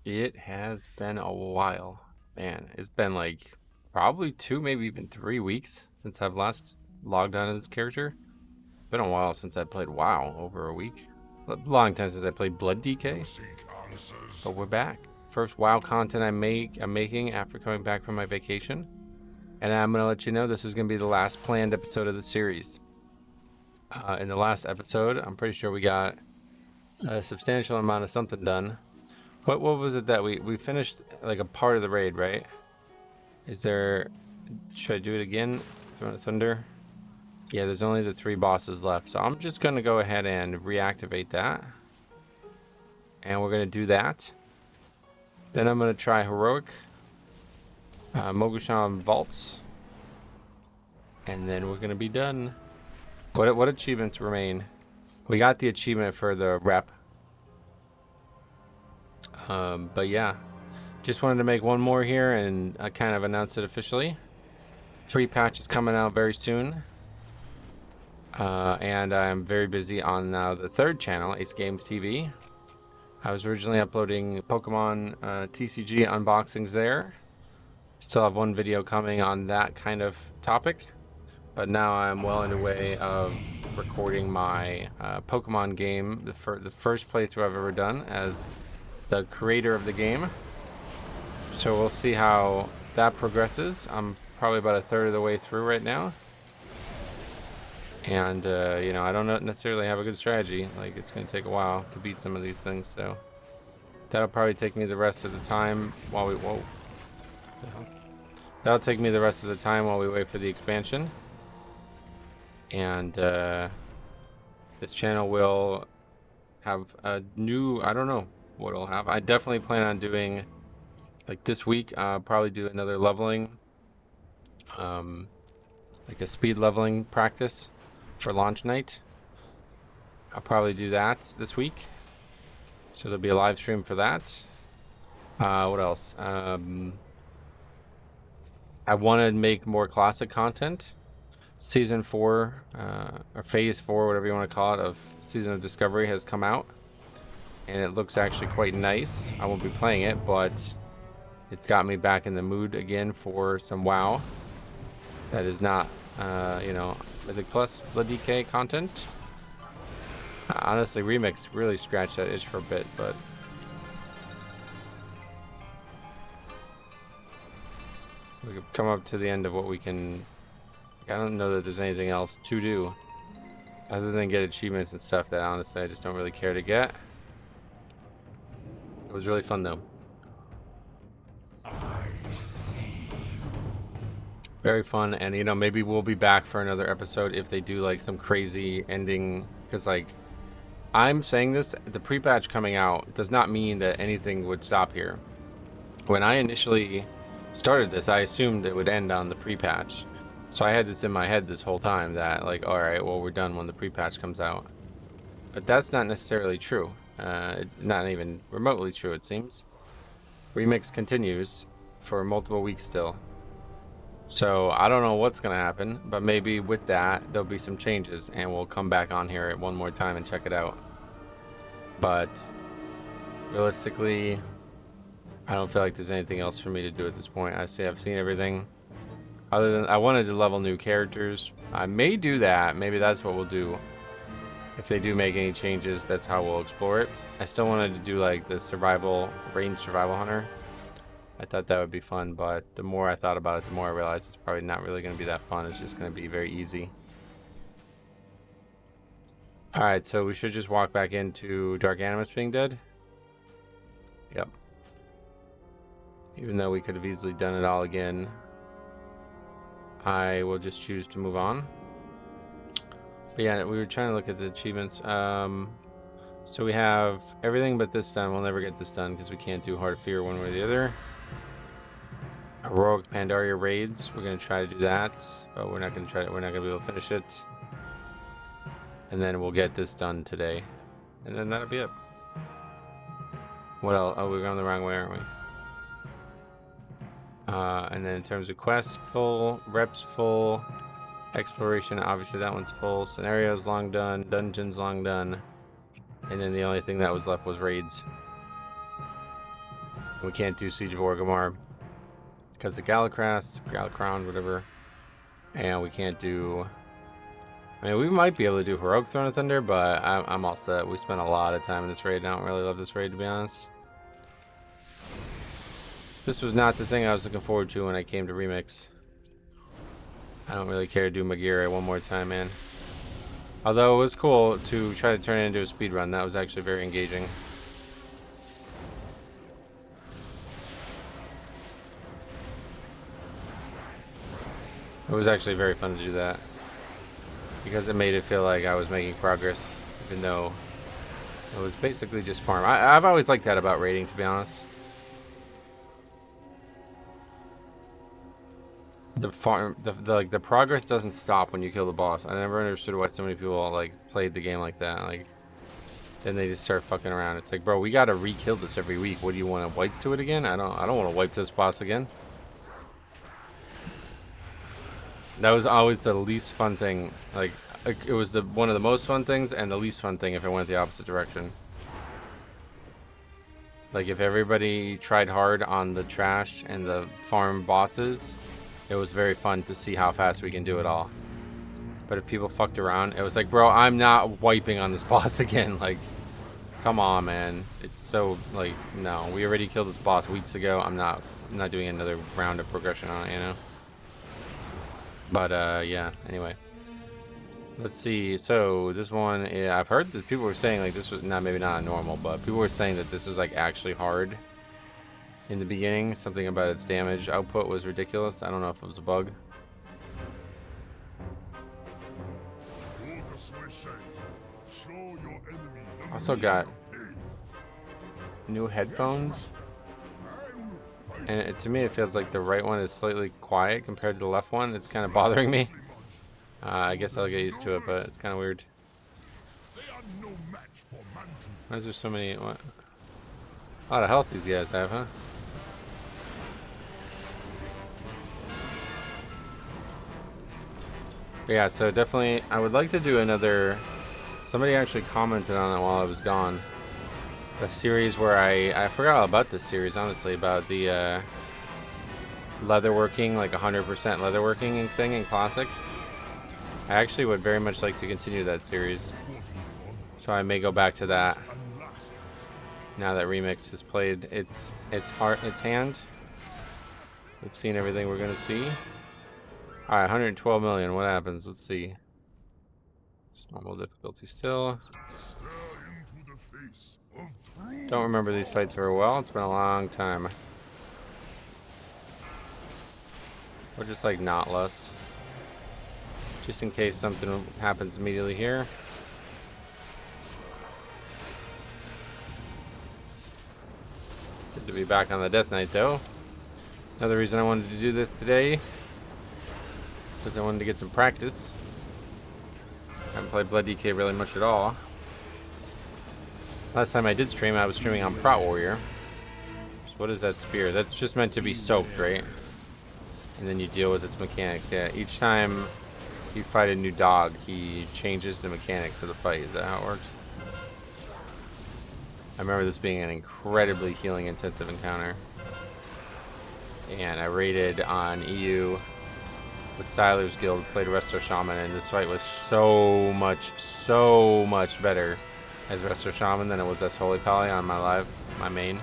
It has been a while. Man, it's been like probably 2, maybe even 3 weeks since I've last logged on to this character. Been a while since I played WoW, over a week. A long time since I played Blood DK, but we're back. First WoW content I'm making after coming back from my vacation. And I'm going to let you know this is going to be the last planned episode of the series. In the last episode, I'm pretty sure we got a substantial amount of something done. What was it that we finished, like a part of the raid, right? Should I do it again? Throne of Thunder? Yeah, there's only the 3 bosses left, so I'm just gonna go ahead and reactivate that. And we're gonna do that. Then I'm gonna try Heroic, Mogusham Vaults, and then we're gonna be done. What achievements remain? We got the achievement for the rep. But yeah, just wanted to make one more here and I kind of announced it officially. Free patch is coming out very soon. And I'm very busy on now the 3rd channel, Ace Games TV. I was originally uploading Pokemon TCG unboxings there. Still have one video coming on that kind of topic. But now I'm well underway of recording my Pokemon game, the first playthrough I've ever done as the creator of the game. So we'll see how that progresses. I'm probably about a third of the way through right now. And, you know, I don't necessarily have a good strategy. Like, it's going to take a while to beat some of these things, so that'll probably take me the rest of the time while we... Whoa. That'll take me the rest of the time while we wait for the expansion. And, this channel will have a new... I don't know what it'll have. I definitely plan on doing... Like, this week, I'll probably do another leveling. Like a speed leveling practice for launch night. I'll probably do that this week, so there'll be a live stream for that. What else? I want to make more classic content. Season 4 or phase 4, whatever you want to call it, of Season of Discovery has come out, and it looks actually quite nice. I won't be playing it, but it's got me back in the mood again for some WoW. That is not you know, Mythic Plus Blood DK content. Honestly, Remix really scratched that itch for a bit, but we could come up to the end of what we can. I don't know that there's anything else to do other than get achievements and stuff that honestly I just don't really care to get. It was really fun though. Very fun, and you know, maybe we'll be back for another episode if they do like some crazy ending, because like I'm saying this, the pre-patch coming out does not mean that anything would stop here. When I initially started this, I assumed it would end on the pre-patch, so I had this in my head this whole time that like, all right, well, we're done when the pre-patch comes out. But that's not necessarily true. Not even remotely true, it seems. Remix continues for multiple weeks still. So I don't know what's gonna happen, but maybe with that there'll be some changes and we'll come back on here one more time and check it out. But realistically, I don't feel like there's anything else for me to do at this point. I've seen everything. Other than I wanted to level new characters. I may do that. Maybe that's what we'll do. If they do make any changes, that's how we'll explore it. I still wanted to do like the range survival hunter. I thought that would be fun, but the more I thought about it, the more I realized it's probably not really going to be that fun. It's just going to be very easy. Alright, so we should just walk back into Dark Animus being dead. Yep. Even though we could have easily done it all again, I will just choose to move on. But yeah, we were trying to look at the achievements. So we have everything but this done. We'll never get this done because we can't do Heart of Fear one way or the other. Heroic Pandaria raids. We're gonna try to do that, but we're not gonna be able to finish it. And then we'll get this done today, and then that'll be it. What else? Oh, we're going the wrong way, aren't we? And then in terms of quests, full. Reps, full. Exploration, obviously that one's full. Scenarios, long done. Dungeons, long done. And then the only thing that was left was raids. We can't do Siege of Orgrimmar because of Galacrown, whatever. And we can't do... I mean, we might be able to do Heroic Throne of Thunder, but I'm all set. We spent a lot of time in this raid, and I don't really love this raid, to be honest. This was not the thing I was looking forward to when I came to Remix. I don't really care to do Magira one more time, man. Although it was cool to try to turn it into a speed run. That was actually very engaging. It was actually very fun to do that. Because it made it feel like I was making progress, even though it was basically just farm. I've always liked that about raiding, to be honest. The farm, the progress doesn't stop when you kill the boss. I never understood why so many people like played the game like that. Like, then they just start fucking around. It's like, bro, we gotta re-kill this every week. What do you want to wipe to it again? I don't want to wipe this boss again. That was always the least fun thing. Like it was one of the most fun things and the least fun thing if it went the opposite direction. Like if everybody tried hard on the trash and the farm bosses, it was very fun to see how fast we can do it all. But if people fucked around, it was like, bro, I'm not wiping on this boss again. Like, come on, man. It's so like, no, we already killed this boss weeks ago. I'm not doing another round of progression on it, you know. But yeah, anyway, let's see. So this one, yeah, I've heard that people were saying like this was maybe not normal, but people were saying that this was like actually hard in the beginning. Something about its damage output was ridiculous. I don't know if it was a bug. Also got new headphones, and to me it feels like the right one is slightly quiet compared to the left one. It's kind of bothering me. I guess I'll get used to it, but it's kind of weird. Why is there so many? What? A lot of health these guys have, huh? But yeah, so definitely, I would like to do another. Somebody actually commented on it while I was gone. A series where I forgot all about this series, honestly, about the leatherworking, like 100% leatherworking thing in Classic. I actually would very much like to continue that series, so I may go back to that now that Remix has played its hand. We've seen everything we're gonna see. All right, 112 million. What happens? Let's see. It's normal difficulty still. Don't remember these fights very well. It's been a long time. We'll just like not lust. Just in case something happens immediately here. Good to be back on the Death Knight though. Another reason I wanted to do this today, because I wanted to get some practice. I haven't played Blood DK really much at all. Last time I did stream, I was streaming on Prot Warrior. So what is that spear? That's just meant to be soaked, right? And then you deal with its mechanics. Yeah, each time you fight a new dog, he changes the mechanics of the fight. Is that how it works? I remember this being an incredibly healing intensive encounter. And I raided on EU with Siler's Guild, played Resto Shaman, and this fight was so much better as Resto Shaman than it was as Holy Pally on my main,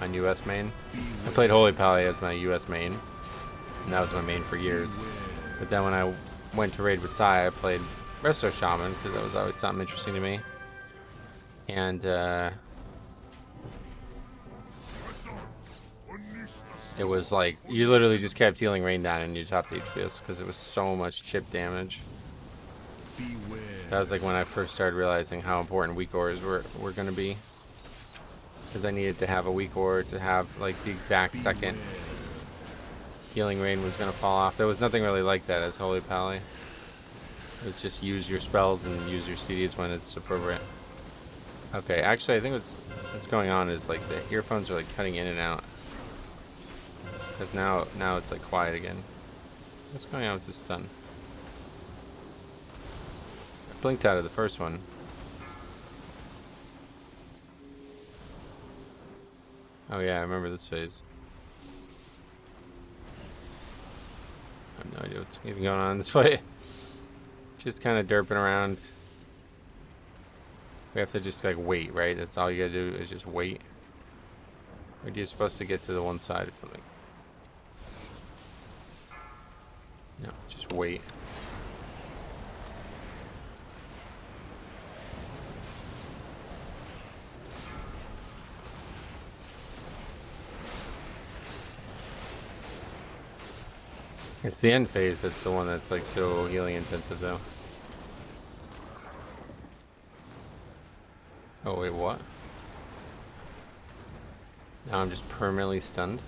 on US main. I played Holy Pally as my US main, and that was my main for years. But then when I went to raid with Sai, I played Resto Shaman because that was always something interesting to me. And it was like you literally just kept healing rain down and you topped HPS because it was so much chip damage. That was like when I first started realizing how important weak ores were going to be, because I needed to have a weak ore to have like the exact second healing rain was going to fall off. There was nothing really like that as Holy Pally. It was just use your spells and use your CDs when it's appropriate. Okay, actually I think what's going on is like the earphones are like cutting in and out. Because now it's like quiet again. What's going on with this stun? I blinked out of the first one. Oh yeah, I remember this phase. I have no idea what's even going on in this fight. Just kind of derping around. We have to just like wait, right? That's all you gotta do is just wait. Or are you supposed to get to the one side or something? No, just wait. It's the end phase that's the one that's like so healing intensive though. Oh wait, what? Now I'm just permanently stunned.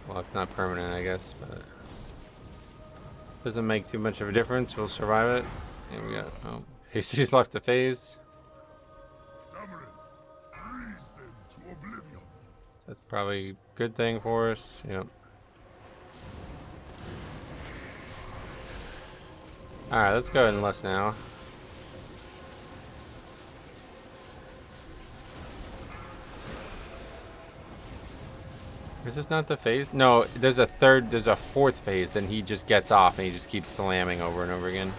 Well, it's not permanent, I guess, but doesn't make too much of a difference. We'll survive it. Here we go. Oh, Hasty's left the phase. That's probably a good thing for us. Yep. Alright, let's go ahead and less now. Is this not the phase? No, there's a fourth phase, and he just gets off and he just keeps slamming over and over again.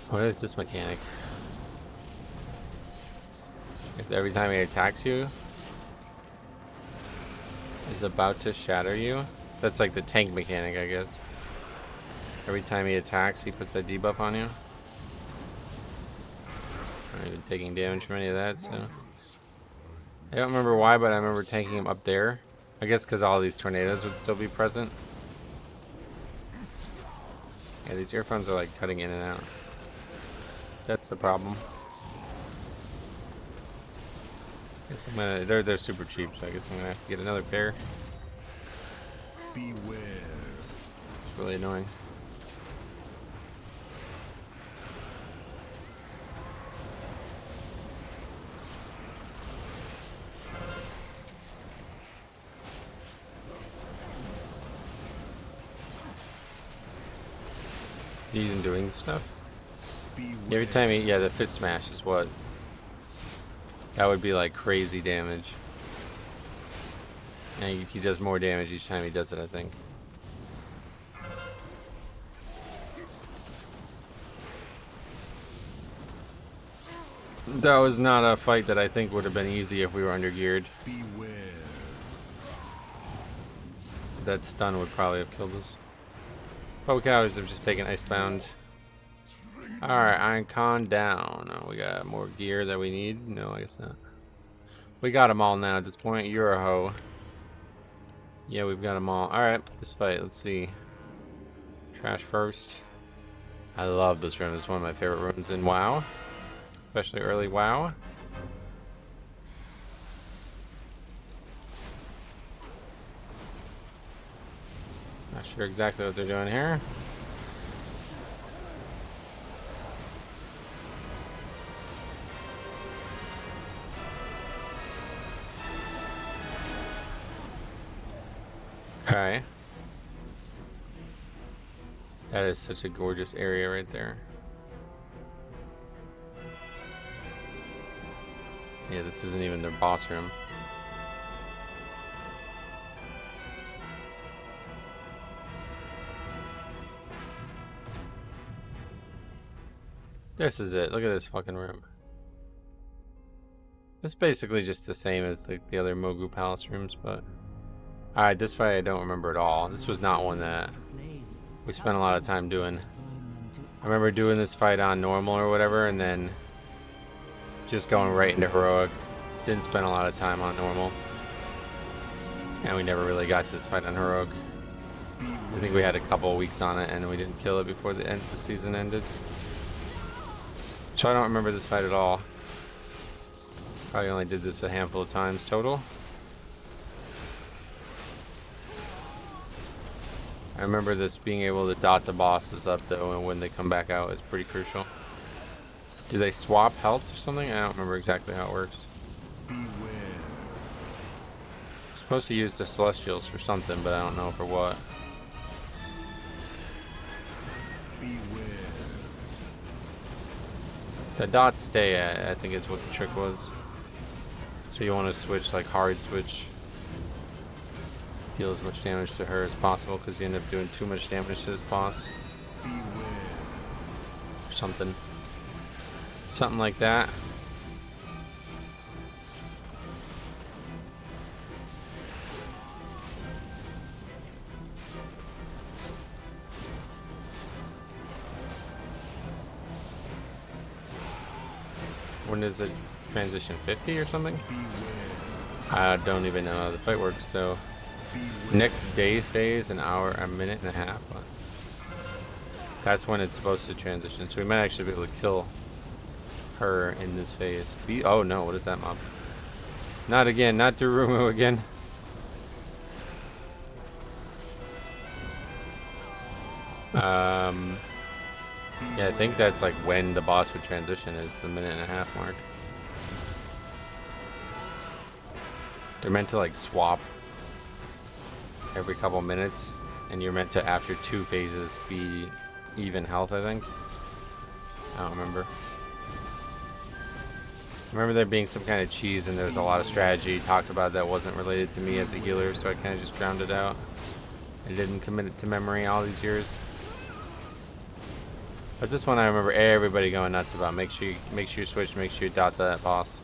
What is this mechanic? If every time he attacks you, he's about to shatter you. That's like the tank mechanic, I guess. Every time he attacks, he puts that debuff on you. I'm not even taking damage from any of that, so. I don't remember why, but I remember tanking him up there. I guess because all these tornadoes would still be present. Yeah, these earphones are like cutting in and out. That's the problem. Guess I'm gonna. They're super cheap, so I guess I'm gonna have to get another pair. Beware. It's really annoying. Is he even doing stuff? Every time he, yeah, the fist smash is what. That would be like crazy damage. And he does more damage each time he does it, I think. That was not a fight that I think would have been easy if we were under geared. Beware. That stun would probably have killed us. But we could always have just taken Icebound. Alright, Iron Con down. Oh, we got more gear that we need? No, I guess not. We got them all now at this point. You're a hoe. Yeah, we've got them all. Alright, this fight, let's see. Trash first. I love this room. It's one of my favorite rooms in WoW. Especially early WoW. Not sure exactly what they're doing here. Okay. That is such a gorgeous area right there. Yeah, this isn't even their boss room. This is it. Look at this fucking room. It's basically just the same as the other Mogu Palace rooms, but... Alright, this fight I don't remember at all. This was not one that we spent a lot of time doing. I remember doing this fight on normal or whatever, and then just going right into heroic. Didn't spend a lot of time on normal. And we never really got to this fight on heroic. I think we had a couple of weeks on it, and we didn't kill it before the end of the season ended. So I don't remember this fight at all. Probably only did this a handful of times total. I remember this being able to dot the bosses up though, and when they come back out is pretty crucial. Do they swap healths or something? I don't remember exactly how it works. Beware. Supposed to use the Celestials for something, but I don't know for what. The dots stay at, I think is what the trick was. So you want to switch, like hard switch. Deal as much damage to her as possible, because you end up doing too much damage to this boss. Or something. Something like that. When is it transition 50 or something? I don't even know how the fight works, so next day phase, an hour, a minute and a half. That's when it's supposed to transition. So we might actually be able to kill her in this phase. Oh no, what is that mob? Not again, not Durumu again. Yeah, I think that's like when the boss would transition, is the minute and a half mark. They're meant to like swap every couple minutes, and you're meant to, after 2 phases, be even health, I think. I don't remember. I remember there being some kind of cheese, and there was a lot of strategy talked about that wasn't related to me as a healer, so I kind of just drowned it out. I didn't commit it to memory all these years. But this one I remember everybody going nuts about. Make sure you switch, make sure you dot that boss.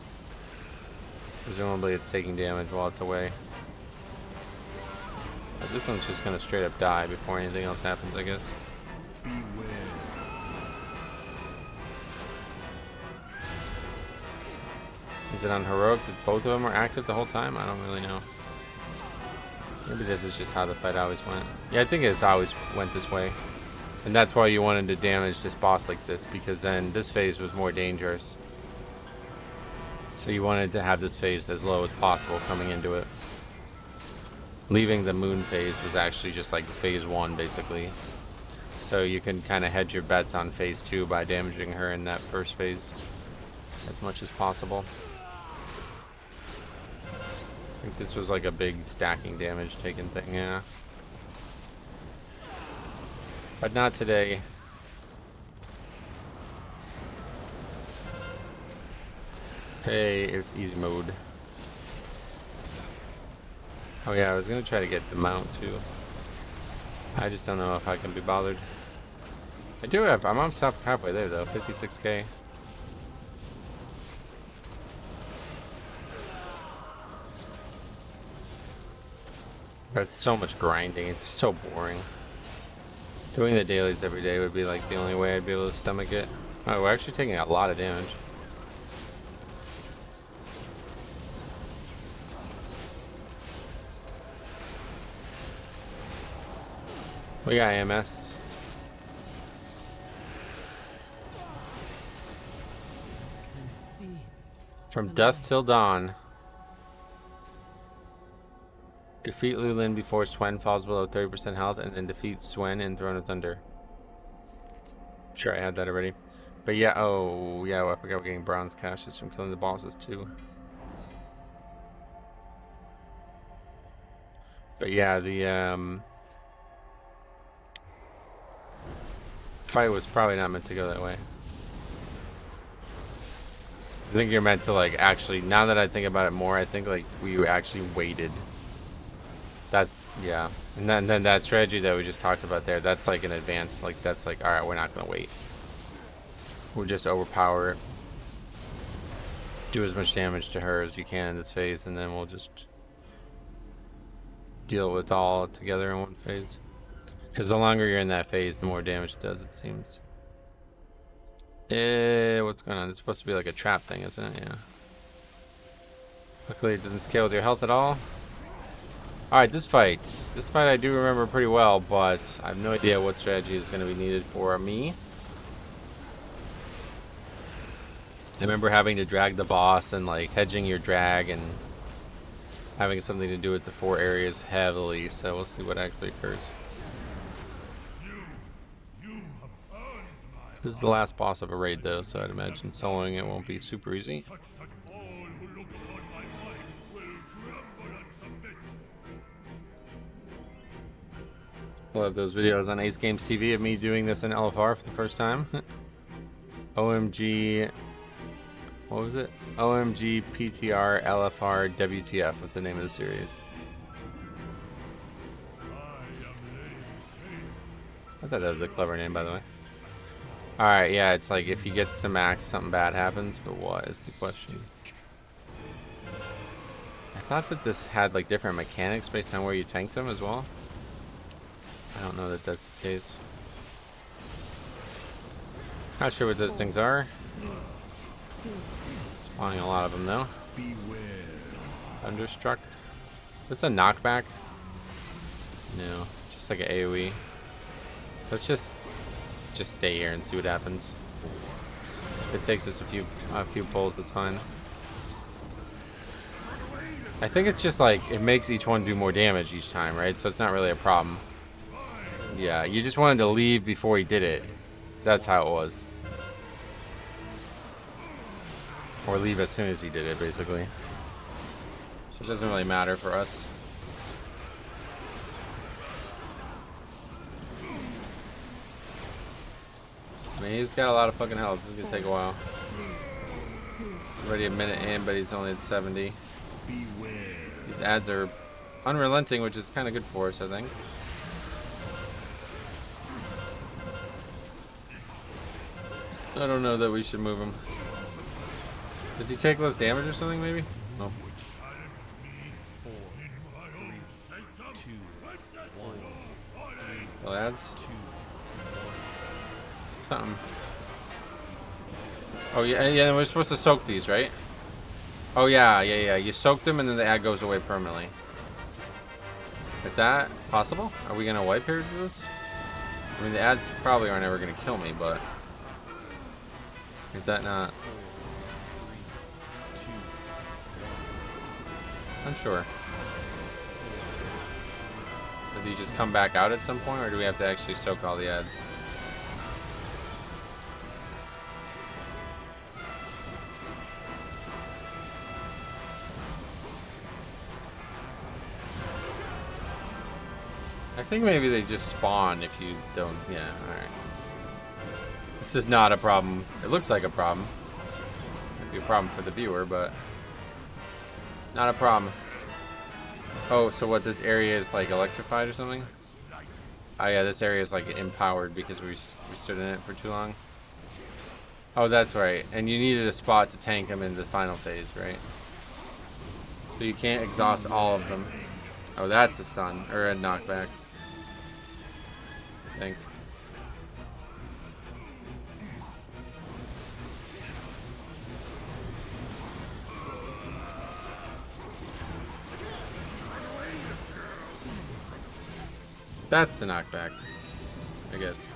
Presumably it's taking damage while it's away. But this one's just gonna straight up die before anything else happens, I guess. Is it on heroic that both of them are active the whole time? I don't really know. Maybe this is just how the fight always went. Yeah, I think it's always went this way. And that's why you wanted to damage this boss like this, because then this phase was more dangerous. So you wanted to have this phase as low as possible coming into it. Leaving the moon phase was actually just like phase 1 basically. So you can kind of hedge your bets on phase 2 by damaging her in that first phase as much as possible. I think this was like a big stacking damage taken thing, yeah. But not today. Hey, it's easy mode. Oh yeah, I was gonna try to get the mount too. I just don't know if I can be bothered. I'm almost halfway there though, 56k. But it's so much grinding, it's so boring. Doing the dailies every day would be like the only way I'd be able to stomach it. Oh, we're actually taking a lot of damage. We got AMS. From dusk till dawn. Defeat Lulin before Swen falls below 30% health, and then defeat Swen in Throne of Thunder. Sure, I had that already. But yeah, oh yeah, well, I forgot we're getting bronze caches from killing the bosses too. But yeah, the fight was probably not meant to go that way. I think you're meant to like actually, now that I think about it more, I think like we actually waited. That's, yeah. And then that strategy that we just talked about there, that's like an advance, like that's like, alright, we're not gonna wait. We'll just overpower it. Do as much damage to her as you can in this phase, and then we'll just deal with all together in one phase. Because the longer you're in that phase, the more damage it does, it seems. What's going on? It's supposed to be like a trap thing, isn't it? Yeah. Luckily it doesn't scale with your health at all. Alright, this fight. This fight I do remember pretty well, but I have no idea what strategy is going to be needed for me. I remember having to drag the boss and like hedging your drag and having something to do with the 4 areas heavily, so we'll see what actually occurs. This is the last boss of a raid though, so I'd imagine soloing it won't be super easy. We'll have those videos on Ace Games TV of me doing this in LFR for the first time. OMG, what was it? OMG PTR LFR WTF was the name of the series. I thought that was a clever name, by the way. Alright, yeah, it's like if he gets to max, something bad happens, but what is the question? I thought that this had like different mechanics based on where you tanked him as well. I don't know that that's the case. Not sure what those things are. Spawning a lot of them though. Thunderstruck. Is this a knockback? No, just like an AoE. Let's just stay here and see what happens. If it takes us a few pulls, that's fine. I think it's just like it makes each one do more damage each time, right? So it's not really a problem. Yeah, you just wanted to leave before he did it. That's how it was. Or leave as soon as he did it, basically. So it doesn't really matter for us. I mean, he's got a lot of fucking health. This is gonna take a while. Already a minute in, but he's only at 70. These ads are unrelenting, which is kind of good for us, I think. I don't know that we should move him. Does he take less damage or something, maybe? No. Well, ads. Something. Oh yeah, we're supposed to soak these, right? Oh yeah. You soak them and then the ad goes away permanently. Is that possible? Are we gonna wipe here to this? I mean, the ads probably aren't ever gonna kill me, but is that not? Unsure. Does he just come back out at some point, or do we have to actually soak all the ads? I think maybe they just spawn if you don't. Yeah, alright. This is not a problem. It looks like a problem. Might be a problem for the viewer, but not a problem. Oh, so what, this area is like electrified or something? Oh yeah, this area is like empowered because we stood in it for too long. Oh, that's right. And you needed a spot to tank them in the final phase, right? So you can't exhaust all of them. Oh, that's a stun, or a knockback. I think. That's the knockback, I guess.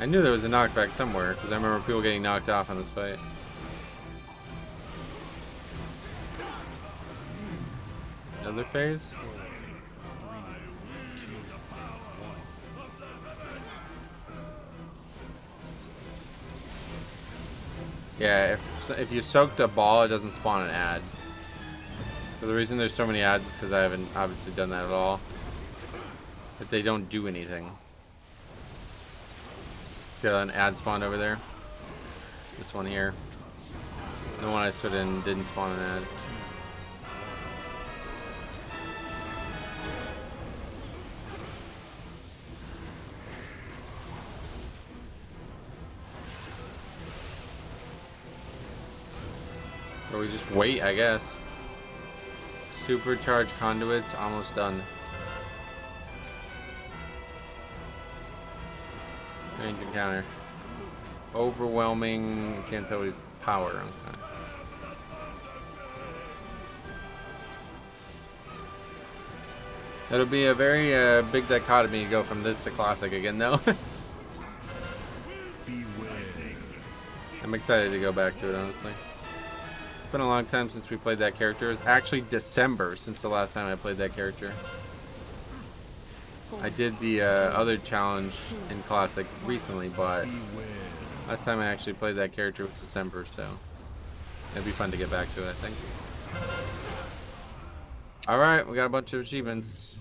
I knew there was a knockback somewhere, because I remember people getting knocked off on this fight. Another phase? Yeah, if you soak the ball, it doesn't spawn an ad. So the reason there's so many ads is because I haven't obviously done that at all. But they don't do anything. See how an ad spawned over there? This one here. The one I stood in didn't spawn an ad. Or we just wait, I guess. Supercharged conduits, almost done. Range encounter. Overwhelming, can't tell what his power. Okay. It'll be a very big dichotomy to go from this to classic again, though. I'm excited to go back to it, honestly. It's been a long time since we played that character. It's actually December since the last time I played that character. I did the other challenge in Classic recently, but last time I actually played that character was December, so it'd be fun to get back to it, I think. Alright, we got a bunch of achievements.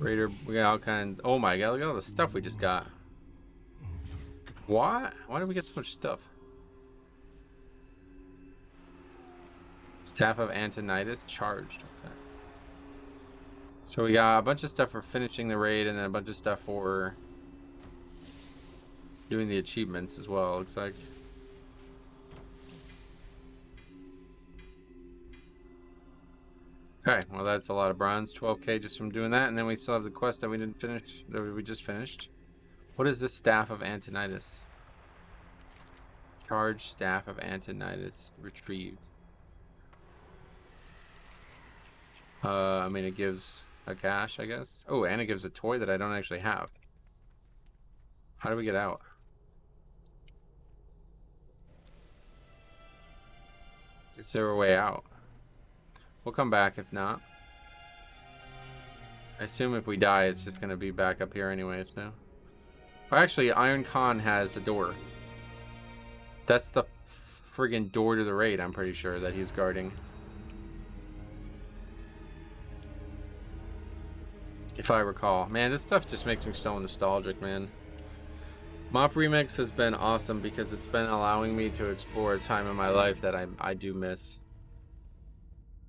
Raider, we got all kinds. Oh my god, look at all the stuff we just got. What? Why did we get so much stuff? Staff of Antonidas charged. Okay. So we got a bunch of stuff for finishing the raid, and then a bunch of stuff for doing the achievements as well, looks like. Okay, well that's a lot of bronze. 12k just from doing that, and then we still have the quest that we didn't finish, that we just finished. What is this Staff of Antonidas? Charge Staff of Antonidas retrieved. I mean, it gives a cache, I guess. Oh, and it gives a toy that I don't actually have. How do we get out? Is there a way out? We'll come back if not. I assume if we die, it's just going to be back up here anyways now. Or actually, Iron Khan has a door. That's the friggin' door to the raid, I'm pretty sure, that he's guarding. If I recall. Man, this stuff just makes me so nostalgic, man. Mop Remix has been awesome because it's been allowing me to explore a time in my life that I do miss.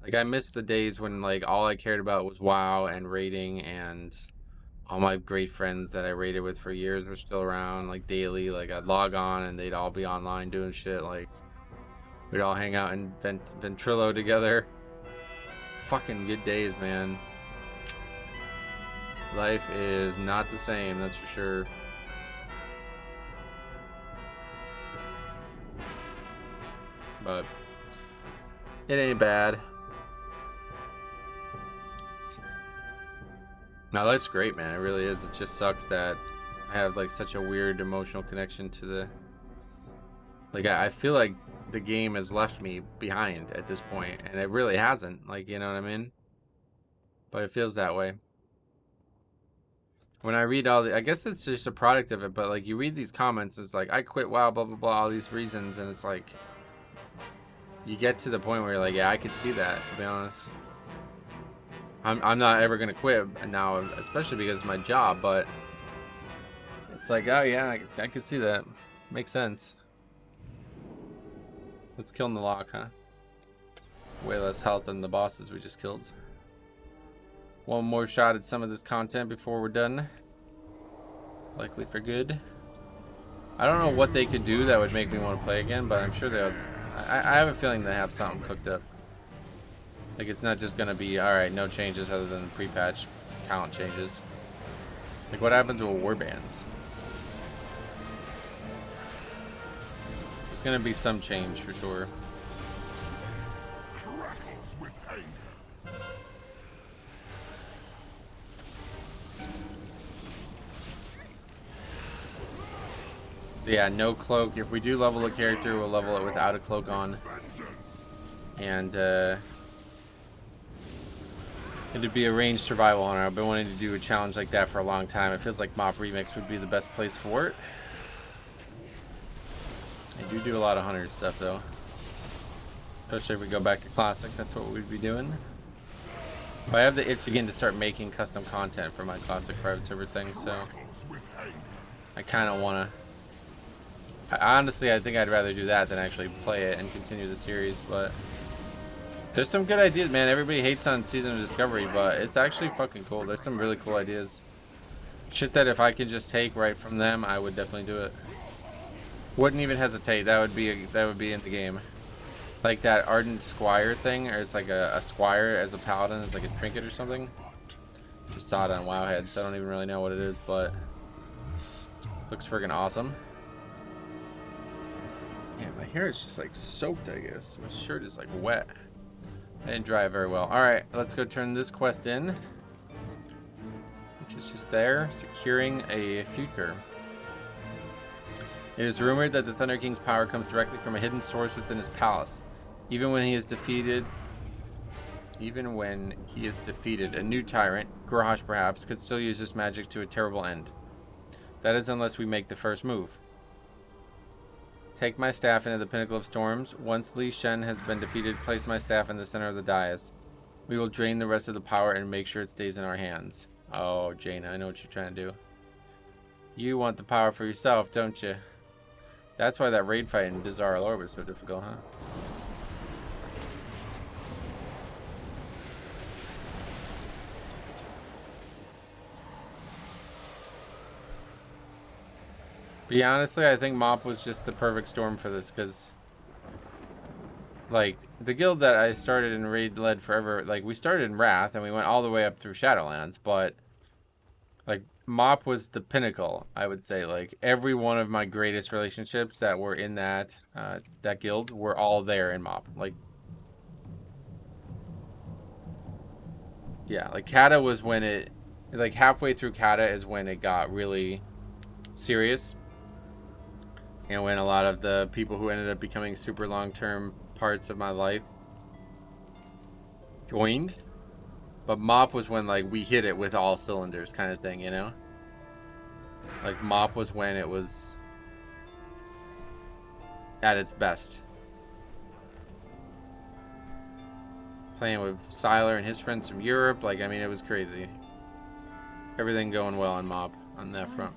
Like, I miss the days when, like, all I cared about was WoW and raiding, and all my great friends that I raided with for years were still around, like, daily. Like, I'd log on and they'd all be online doing shit. Like, we'd all hang out in Ventrilo together. Fucking good days, man. Life is not the same, that's for sure. But it ain't bad. No, that's great, man. It really is. It just sucks that I have like such a weird emotional connection to the... Like, I feel like the game has left me behind at this point, and it really hasn't. Like, you know what I mean? But it feels that way. When I read all the... I guess it's just a product of it, but like, you read these comments, it's like, I quit WoW, blah, blah, blah, all these reasons, and it's like... You get to the point where you're like, yeah, I could see that, to be honest. I'm not ever gonna quit now, especially because it's my job, but it's like, oh yeah, I could see that. Makes sense. Let's kill Nalak, huh? Way less health than the bosses we just killed. One more shot at some of this content before we're done. Likely for good. I don't know what they could do that would make me want to play again, but I'm sure they'll... I have a feeling they have something cooked up. Like, it's not just gonna be, alright, no changes other than pre-patch talent changes. Like, what happened to a warbands? There's gonna be some change for sure. Yeah, no cloak. If we do level a character, we'll level it without a cloak on. And, it'd be a ranged survival hunter. I've been wanting to do a challenge like that for a long time. It feels like Mop Remix would be the best place for it. I do a lot of hunter stuff though. Especially if we go back to Classic, that's what we'd be doing. But I have the itch again to start making custom content for my Classic private server thing, so I kind of want to... Honestly, I think I'd rather do that than actually play it and continue the series, but... There's some good ideas, man. Everybody hates on Season of Discovery, but it's actually fucking cool. There's some really cool ideas. Shit that if I could just take right from them, I would definitely do it. Wouldn't even hesitate. That would be in the game. Like that Ardent Squire thing, or it's like a Squire as a paladin, it's like a trinket or something. Just saw it on Wowhead, so I don't even really know what it is, but looks friggin' awesome. Yeah, my hair is just like soaked, I guess. My shirt is like wet. I didn't dry it very well. Alright, let's go turn this quest in. Which is just there, securing a future. It is rumored that the Thunder King's power comes directly from a hidden source within his palace. Even when he is defeated, a new tyrant, Gurash perhaps, could still use this magic to a terrible end. That is unless we make the first move. Take my staff into the Pinnacle of Storms. Once Li Shen has been defeated, place my staff in the center of the dais. We will drain the rest of the power and make sure it stays in our hands. Oh, Jaina, I know what you're trying to do. You want the power for yourself, don't you? That's why that raid fight in Bizarre Lore was so difficult, huh? But yeah, honestly, I think Mop was just the perfect storm for this, because, like, the guild that I started in Raid led forever, like, we started in Wrath, and we went all the way up through Shadowlands, but, like, Mop was the pinnacle, I would say. Like, every one of my greatest relationships that were in that that guild were all there in Mop. Like, yeah, like, Kata was when it, like, halfway through Kata is when it got really serious. And when a lot of the people who ended up becoming super long-term parts of my life joined. But Mop was when, like, we hit it with all cylinders kind of thing, you know? Like, Mop was when it was at its best. Playing with Siler and his friends from Europe. Like, I mean, it was crazy. Everything going well on Mop on that front.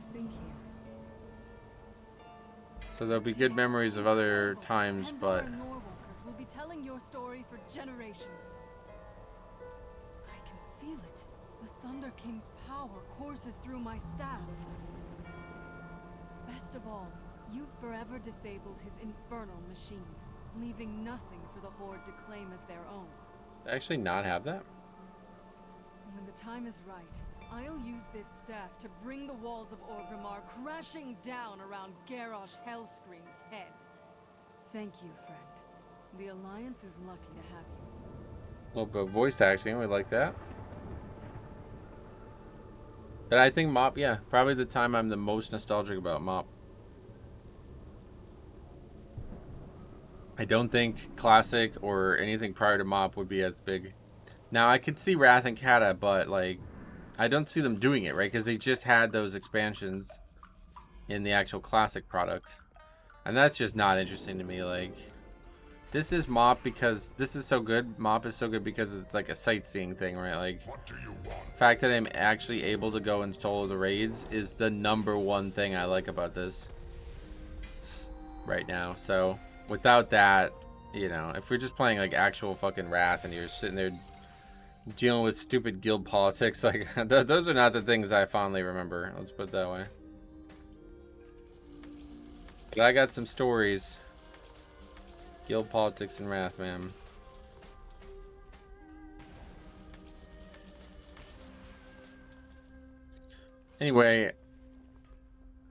So there'll be good memories of other times, but will be telling your story for generations. I can feel it. The Thunder King's power courses through my staff. Best of all, you've forever disabled his infernal machine, leaving nothing for the Horde to claim as their own. Did I actually not have that? When the time is right, I'll use this staff to bring the walls of Orgrimmar crashing down around Garrosh Hellscream's head. Thank you, friend. The Alliance is lucky to have you. A little bit of voice acting, we like that. But I think Mop, yeah, probably the time I'm the most nostalgic about Mop. I don't think Classic or anything prior to Mop would be as big. Now, I could see Wrath and Kata, but, like, I don't see them doing it, right? Because they just had those expansions in the actual Classic product. And that's just not interesting to me. Like, this is Mop because this is so good. Mop is so good because it's like a sightseeing thing, right? Like, the fact that I'm actually able to go and solo the raids is the #1 thing I like about this right now. So, without that, you know, if we're just playing like actual fucking Wrath and you're sitting there dealing with stupid guild politics, like, those are not the things I fondly remember. Let's put it that way. But I got some stories. Guild politics and Wrath, man. Anyway,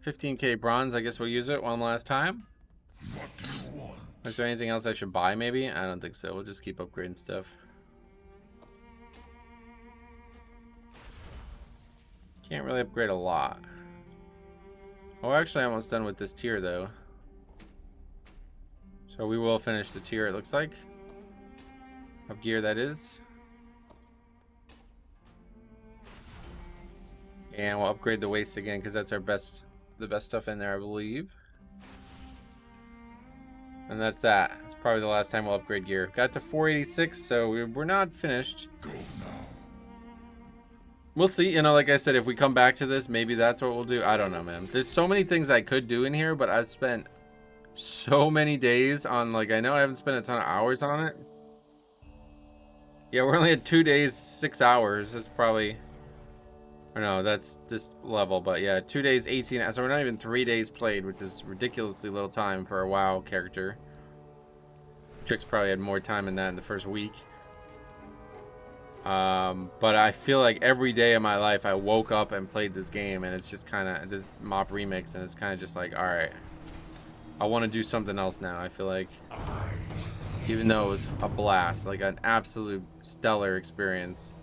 15k bronze. I guess we'll use it one last time. Is there anything else I should buy, maybe? I don't think so. We'll just keep upgrading stuff. Can't really upgrade a lot. Oh, actually, I'm almost done with this tier, though. So we will finish the tier, it looks like. Of gear, that is. And we'll upgrade the waist again, because that's our best, the best stuff in there, I believe. And that's that. It's probably the last time we'll upgrade gear. Got to 486, so we're not finished. We'll see. You know, like I said, if we come back to this, maybe that's what we'll do. I don't know, man. There's so many things I could do in here, but I've spent so many days on, like, I know I haven't spent a ton of hours on it. Yeah, we're only at 2 days, 6 hours. That's probably, or no, that's this level, but yeah, 2 days, 18 hours. So we're not even 3 days played, which is ridiculously little time for a WoW character. Trix probably had more time in that in the first week. But I feel like every day of my life I woke up and played this game, and it's just kind of the Mop remix, and it's kind of just like, all right, I want to do something else now. I feel like, even though it was a blast, like an absolute stellar experience,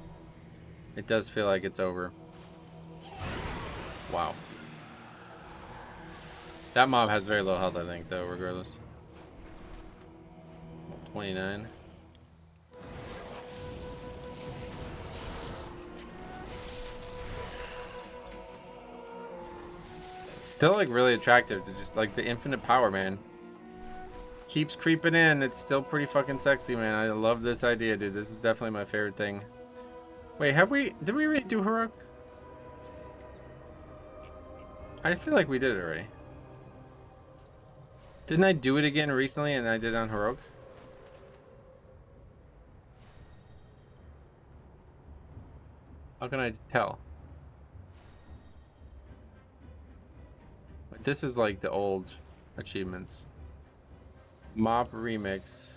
it does feel like it's over. Wow. That mob has very low health, I think, though, regardless. 29. Still, like, really attractive to just, like, the infinite power, man. Keeps creeping in. It's still pretty fucking sexy, man. I love this idea, dude. This is definitely my favorite thing. Wait, did we already do Heroic? I feel like we did it already. Didn't I do it again recently and I did it on Heroic? How can I tell? This is like the old achievements. Mop remix.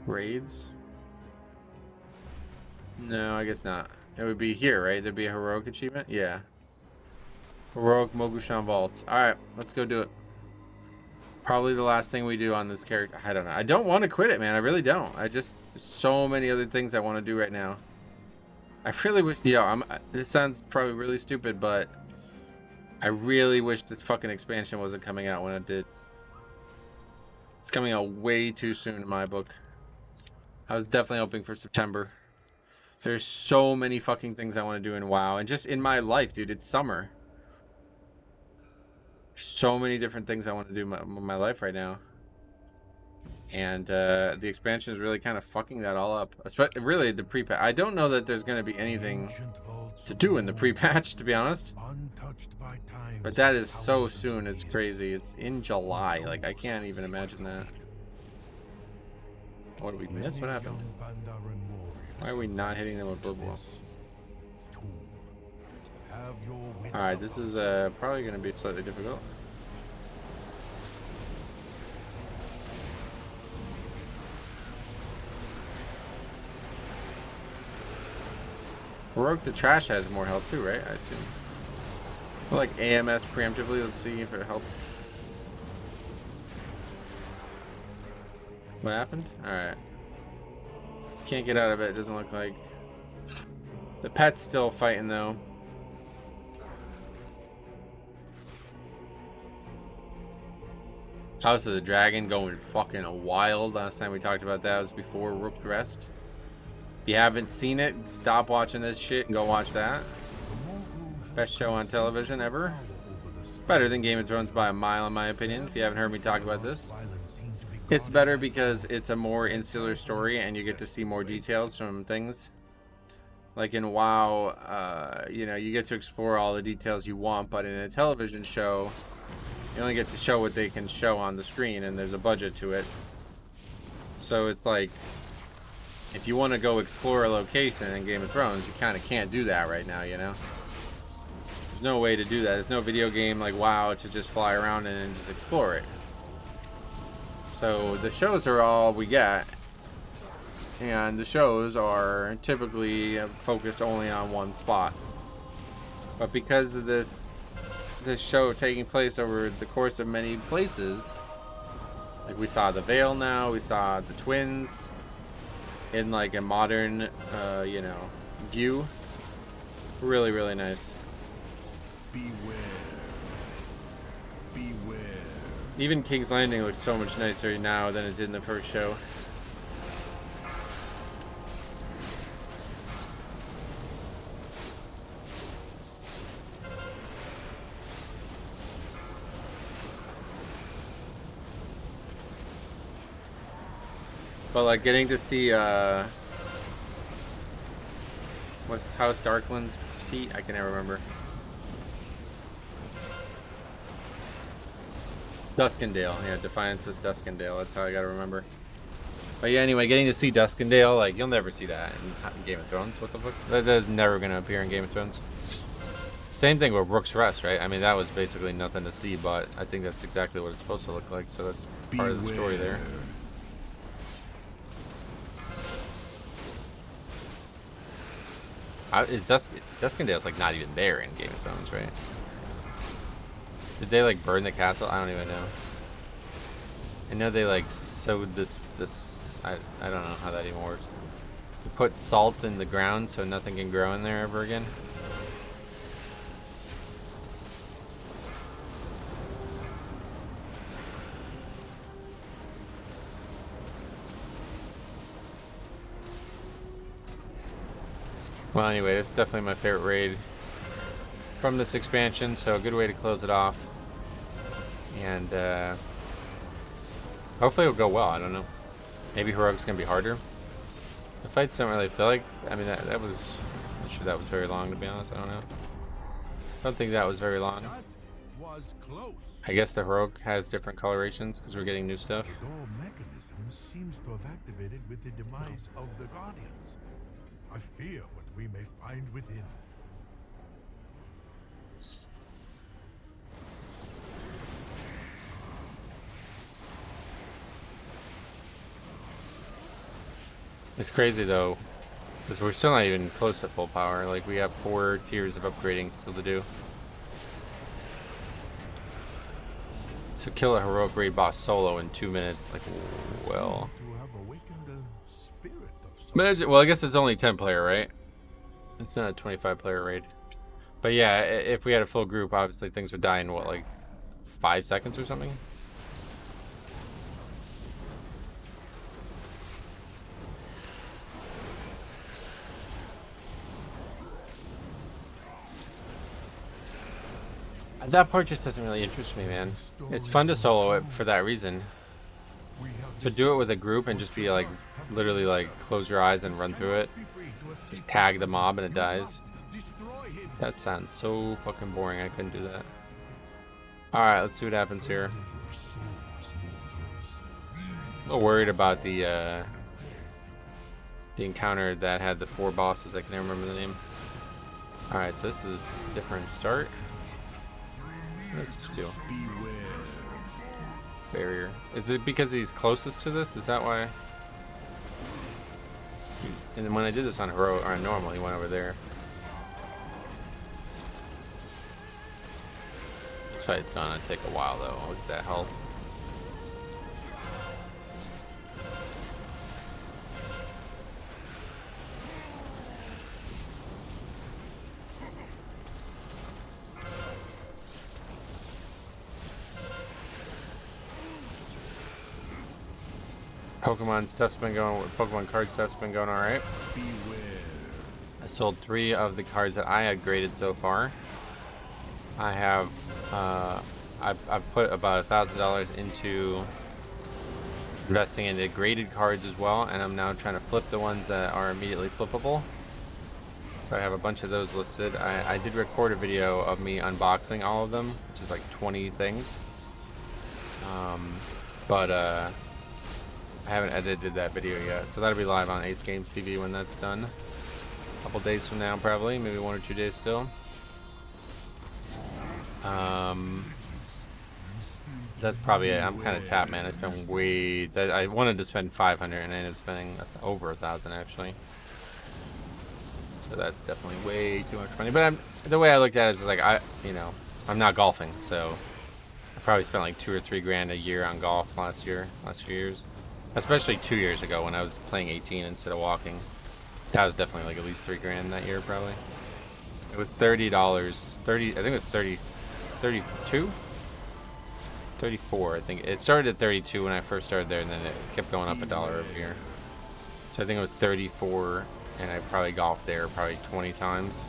Raids? No, I guess not. It would be here, right? There'd be a heroic achievement? Yeah. Heroic Mogushan Vaults. Alright, let's go do it. Probably the last thing we do on this character. I don't know. I don't want to quit it, man. I really don't. So many other things I want to do right now. I really wish, this sounds probably really stupid, but I really wish this fucking expansion wasn't coming out when it did. It's coming out way too soon in my book. I was definitely hoping for September. There's so many fucking things I want to do in WoW, and just in my life, dude. It's summer. So many different things I want to do in my life right now, and the expansion is really kind of fucking that all up. Especially, really, the pre-patch. I don't know that there's going to be anything to do in the pre-patch, to be honest. But that is so soon. It's crazy. It's in July. Like, I can't even imagine that. What did we miss? What happened? Why are we not hitting them with Blood Bowl? Alright, this is probably going to be slightly difficult. Rogue the Trash has more health too, right? I assume. Well, like AMS preemptively. Let's see if it helps. What happened? Alright. Can't get out of it. It doesn't look like. The pet's still fighting though. House of the Dragon going fucking wild. Last time we talked about that was before Rooked Rest. If you haven't seen it, stop watching this shit and go watch that. Best show on television ever. Better than Game of Thrones by a mile in my opinion, if you haven't heard me talk about this. It's better because it's a more insular story and you get to see more details from things. Like in WoW, you get to explore all the details you want, but in a television show, you only get to show what they can show on the screen, and there's a budget to it. So it's like, if you want to go explore a location in Game of Thrones, you kind of can't do that right now, you know? There's no way to do that. There's no video game like WoW to just fly around and just explore it. So the shows are all we get. And the shows are typically focused only on one spot. But because of this show taking place over the course of many places, like we saw the Vale now, we saw the Twins in like a modern view. Really, really nice. Beware. Even King's Landing looks so much nicer now than it did in the first show. But like getting to see what's House Darkland's seat? I can never remember. Duskendale, yeah, Defiance of Duskendale. That's how I gotta remember. But yeah, anyway, getting to see Duskendale, like you'll never see that in Game of Thrones. What the fuck? That's never gonna appear in Game of Thrones. Same thing with Rook's Rest, right? I mean, that was basically nothing to see, but I think that's exactly what it's supposed to look like. So that's part of the story there. Duskendale's like not even there in Game of Thrones, right? Did they like burn the castle? I don't even know. I know they like sowed this. I don't know how that even works. You put salt in the ground so nothing can grow in there ever again. Well, anyway, it's definitely my favorite raid from this expansion, so a good way to close it off. And hopefully it'll go well. I don't know. Maybe Heroic's gonna be harder. The fights don't really feel like. I mean, that was. I'm not sure that was very long, to be honest. I don't know. Don't think that was very long. That was close. I guess the heroic has different colorations because we're getting new stuff. The door mechanism seems to have activated with the demise of the Guardians. I fear what we may find within. It's crazy though, because we're still not even close to full power. Like, we have 4 tiers of upgrading still to do. So kill a heroic raid boss solo in 2 minutes. Like, well. To have awakened a spirit of some Imagine, well, I guess it's only 10 player, right? It's not a 25 player raid. But yeah, if we had a full group, obviously things would die in what, like 5 seconds or something? That part just doesn't really interest me, man. It's fun to solo it for that reason. we have To do it with a group and just be like, literally like, close your eyes and run through it. be free to escape. Just tag the mob and it dies. Destroy him. That sounds so fucking boring. I couldn't do that. Alright, let's see what happens here. A little worried about the encounter that had the 4 bosses. I can never remember the name. Alright, so this is different start. Let's just do Beware. barrier. Is it because he's closest to this? Is that why? And then when I did this on heroic or on normal, he went over there. This fight's gonna take a while though. Look at that health. Pokemon stuff's been going. Pokemon card stuff's been going all right. Beware. I sold 3 of the cards that I had graded so far. I have, I've put about $1,000 into investing into graded cards as well, and I'm now trying to flip the ones that are immediately flippable. So I have a bunch of those listed. I did record a video of me unboxing all of them, which is like 20 things. But I haven't edited that video yet, so that'll be live on Ace Games TV when that's done. A couple days from now, probably, maybe 1 or 2 days still. That's probably it. I'm kind of tapped, man. I spent way. I wanted to spend 500, and I ended up spending over 1,000 actually. So that's definitely way too much money. But the way I looked at it is like I'm not golfing, so I probably spent like 2 or 3 grand a year on golf last few years. Especially 2 years ago when I was playing 18 instead of walking. That was definitely like at least 3 grand that year, probably. It was $30. I think it was 32? 34, I think. It started at 32 when I first started there, and then it kept going up $1 every year. So I think it was 34, and I probably golfed there probably 20 times.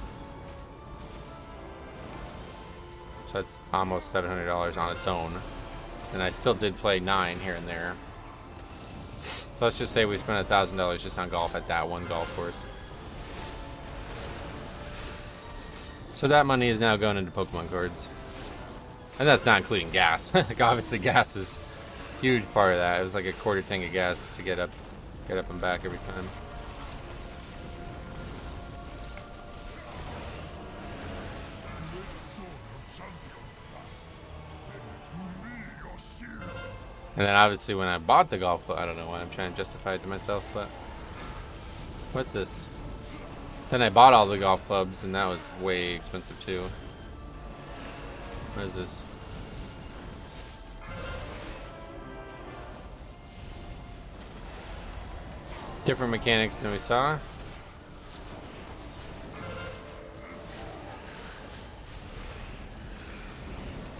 So that's almost $700 on its own. And I still did play 9 here and there. So let's just say we spent $1,000 just on golf at that one golf course. So that money is now going into Pokemon cards. And that's not including gas. Like, obviously gas is a huge part of that. It was like a quarter tank of gas to get up and back every time. And then obviously when I bought the golf club, I don't know why I'm trying to justify it to myself, but what's this? Then I bought all the golf clubs, and that was way expensive too. What is this? Different mechanics than we saw.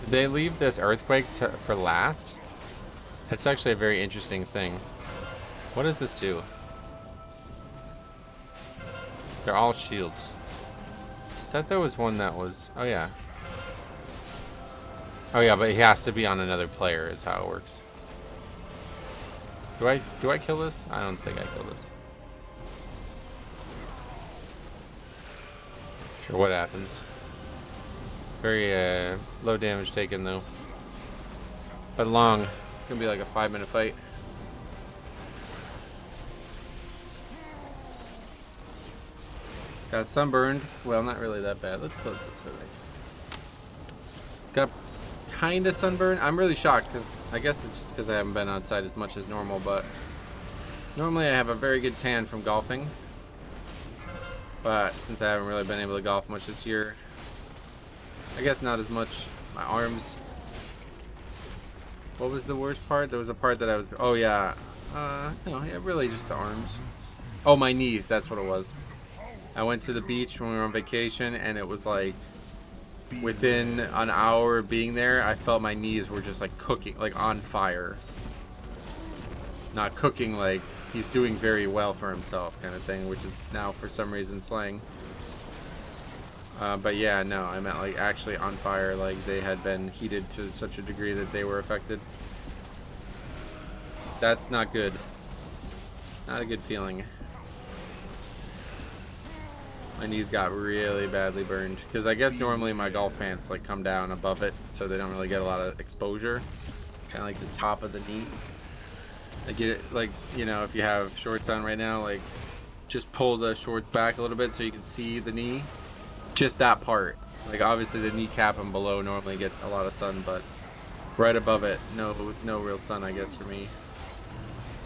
Did they leave this earthquake for last? That's actually a very interesting thing. What does this do? They're all shields. I thought there was one that was... Oh, yeah. Oh, yeah, but he has to be on another player is how it works. Do I kill this? I don't think I kill this. Sure, what happens? Very low damage taken though. But long. It's gonna be like a 5-minute fight. Got sunburned. Well, not really that bad. Let's close this away. Got kind of sunburned. I'm really shocked because I guess it's just because I haven't been outside as much as normal, but normally I have a very good tan from golfing. But since I haven't really been able to golf much this year, I guess not as much. My arms. What was the worst part? There was a part that I was. Oh yeah. No, yeah, really just the arms. Oh, my knees. That's what it was. I went to the beach when we were on vacation, and it was like within an hour of being there, I felt my knees were just like cooking, like on fire. Not cooking like he's doing very well for himself kind of thing, which is now for some reason slang. But yeah, no, I meant like actually on fire, like they had been heated to such a degree that they were affected. That's not good. Not a good feeling. My knees got really badly burned because I guess normally my golf pants like come down above it, so they don't really get a lot of exposure. Kind of like the top of the knee. I get it, like, you know, if you have shorts on right now, like just pull the shorts back a little bit so you can see the knee. Just that part. Like obviously the kneecap and below normally get a lot of sun, but right above it, no real sun, I guess, for me.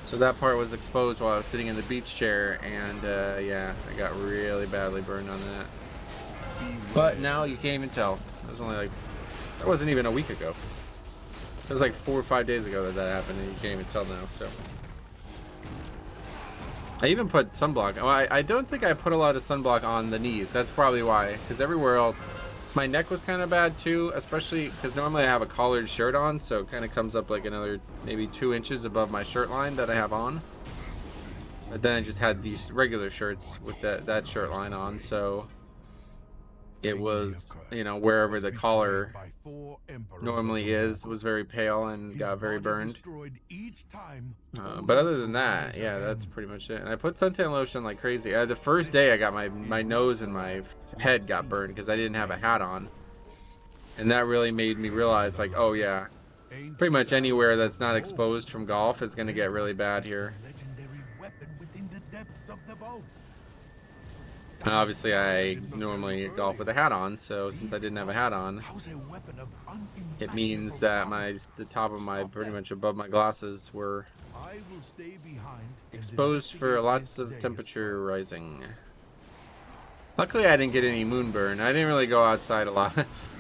So that part was exposed while I was sitting in the beach chair, and yeah, I got really badly burned on that. But now you can't even tell. It was only like, that wasn't even a week ago. It was like 4 or 5 days ago that that happened, and you can't even tell now, so. I even put sunblock. Oh, I don't think I put a lot of sunblock on the knees. That's probably why, because everywhere else, my neck was kind of bad too, especially because normally I have a collared shirt on, so it kind of comes up like another maybe 2 inches above my shirt line that I have on. But then I just had these regular shirts with that shirt line on, so it was, you know, wherever the collar normally is was very pale and got very burned. But other than that, yeah, that's pretty much it. And I put suntan lotion like crazy. The first day I got my nose and my head got burned because I didn't have a hat on, and that really made me realize, like, oh yeah, pretty much anywhere that's not exposed from golf is gonna get really bad here. And obviously I normally golf with a hat on, so since I didn't have a hat on, it means that the top of my, pretty much above my glasses, were exposed for lots of temperature rising. Luckily I didn't get any moonburn. I didn't really go outside a lot.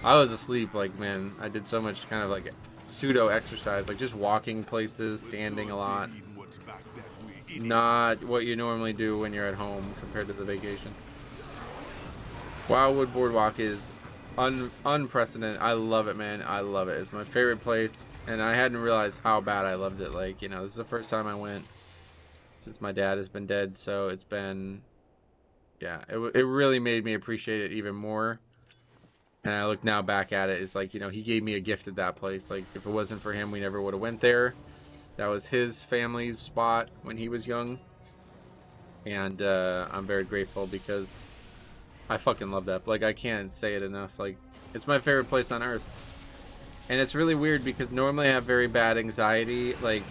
I was asleep, like, man, I did so much kind of like pseudo exercise, like just walking places, standing a lot. Not what you normally do when you're at home compared to the vacation. Wildwood Boardwalk is unprecedented. I love it, man. I love it. It's my favorite place, and I hadn't realized how bad I loved it. Like, you know, this is the first time I went since my dad has been dead, so it's been, yeah, it really made me appreciate it even more. And I look now back at it, it's like, you know, he gave me a gift at that place. Like, if it wasn't for him, we never would have went there. That was his family's spot when he was young, and I'm very grateful because I fucking love that. Like, I can't say it enough. Like, it's my favorite place on earth. And it's really weird because normally I have very bad anxiety. Like,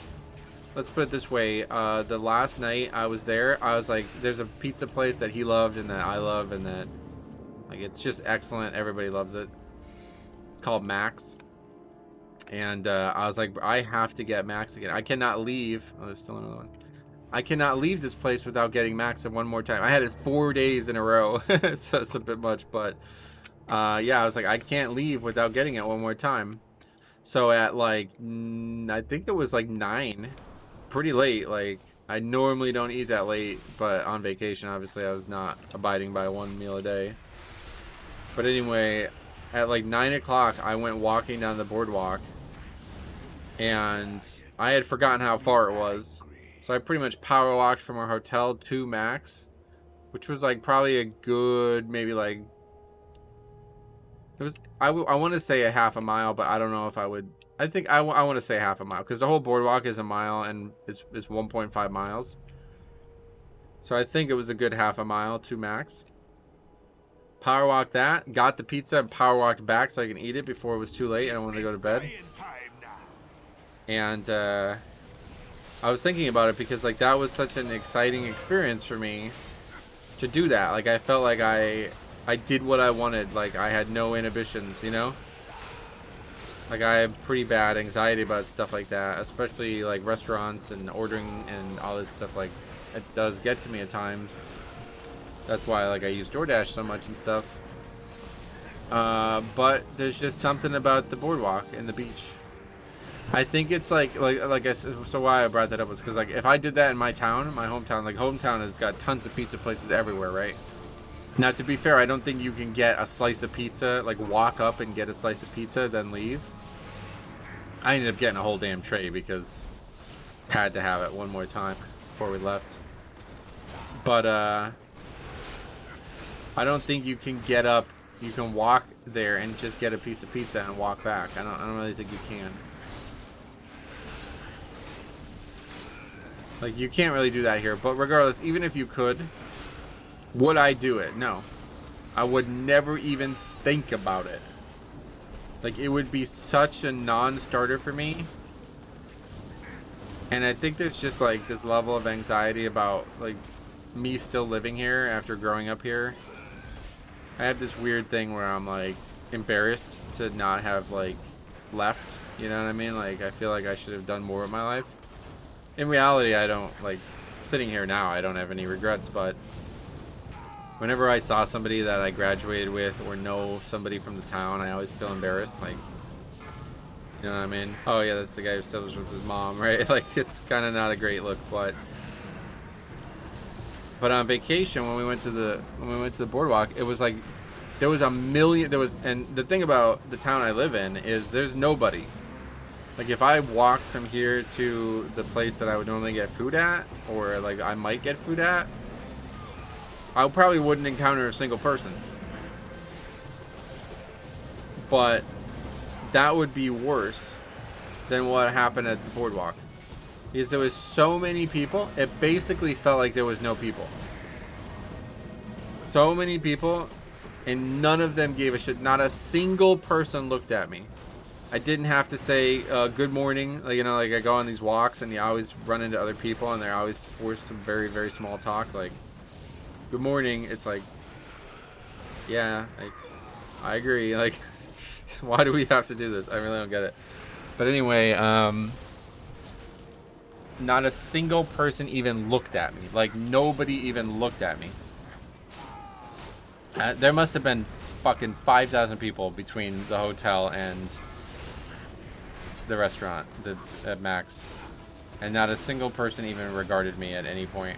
let's put it this way. The last night I was there, I was like, there's a pizza place that he loved and that I love, and that, like, it's just excellent. Everybody loves it. It's called Max. And I was like, I have to get Max again. I cannot leave. Oh, there's still another one. I cannot leave this place without getting Max one more time. I had it 4 days in a row, so it's a bit much, but yeah, I was like, I can't leave without getting it one more time. So at like, I think it was like 9, pretty late. Like, I normally don't eat that late, but on vacation, obviously, I was not abiding by 1 meal a day. But anyway, at like 9 o'clock, I went walking down the boardwalk, and I had forgotten how far it was. So I pretty much power walked from our hotel to Max, which was like probably a good, maybe like, it was, I want to say a half a mile, but I don't know if I would, I think I want to say half a mile, because the whole boardwalk is a mile and is 1.5 miles. So I think it was a good half a mile to Max. Power walked that, got the pizza, and power walked back so I can eat it before it was too late and I wanted to go to bed. And I was thinking about it because like that was such an exciting experience for me to do that. Like I felt like I did what I wanted. Like I had no inhibitions, you know? Like I have pretty bad anxiety about stuff like that, especially like restaurants and ordering and all this stuff. Like it does get to me at times. That's why like I use DoorDash so much and stuff. But there's just something about the boardwalk and the beach. I think it's like I said, so why I brought that up was because like if I did that in my town, my hometown, like hometown has got tons of pizza places everywhere, right? Now to be fair, I don't think you can get a slice of pizza, like walk up and get a slice of pizza then leave. I ended up getting a whole damn tray because had to have it one more time before we left. But I don't think you can get up, you can walk there and just get a piece of pizza and walk back. I don't really think you can. Like, you can't really do that here. But regardless, even if you could, would I do it? No. I would never even think about it. Like, it would be such a non-starter for me. And I think there's just, like, this level of anxiety about, like, me still living here after growing up here. I have this weird thing where I'm, like, embarrassed to not have, like, left. You know what I mean? Like, I feel like I should have done more with my life. In reality, I don't, like, sitting here now, I don't have any regrets, but whenever I saw somebody that I graduated with or know somebody from the town, I always feel embarrassed, like, you know what I mean? Oh yeah, that's the guy who still lives with his mom, right? Like, it's kind of not a great look, but on vacation, when we went to the boardwalk, it was like, there was a million, and the thing about the town I live in is there's nobody. Like, if I walked from here to the place that I would normally get food at, or like I might get food at, I probably wouldn't encounter a single person. But that would be worse than what happened at the boardwalk. Because there was so many people, it basically felt like there was no people. So many people, and none of them gave a shit. Not a single person looked at me. I didn't have to say good morning. Like, you know, like I go on these walks and you always run into other people and they're always forced some very, very small talk. Like, good morning. It's like, yeah, like, I agree. Like, why do we have to do this? I really don't get it. But anyway, not a single person even looked at me. Like, nobody even looked at me. There must have been fucking 5,000 people between the hotel and the restaurant at max, and not a single person even regarded me at any point.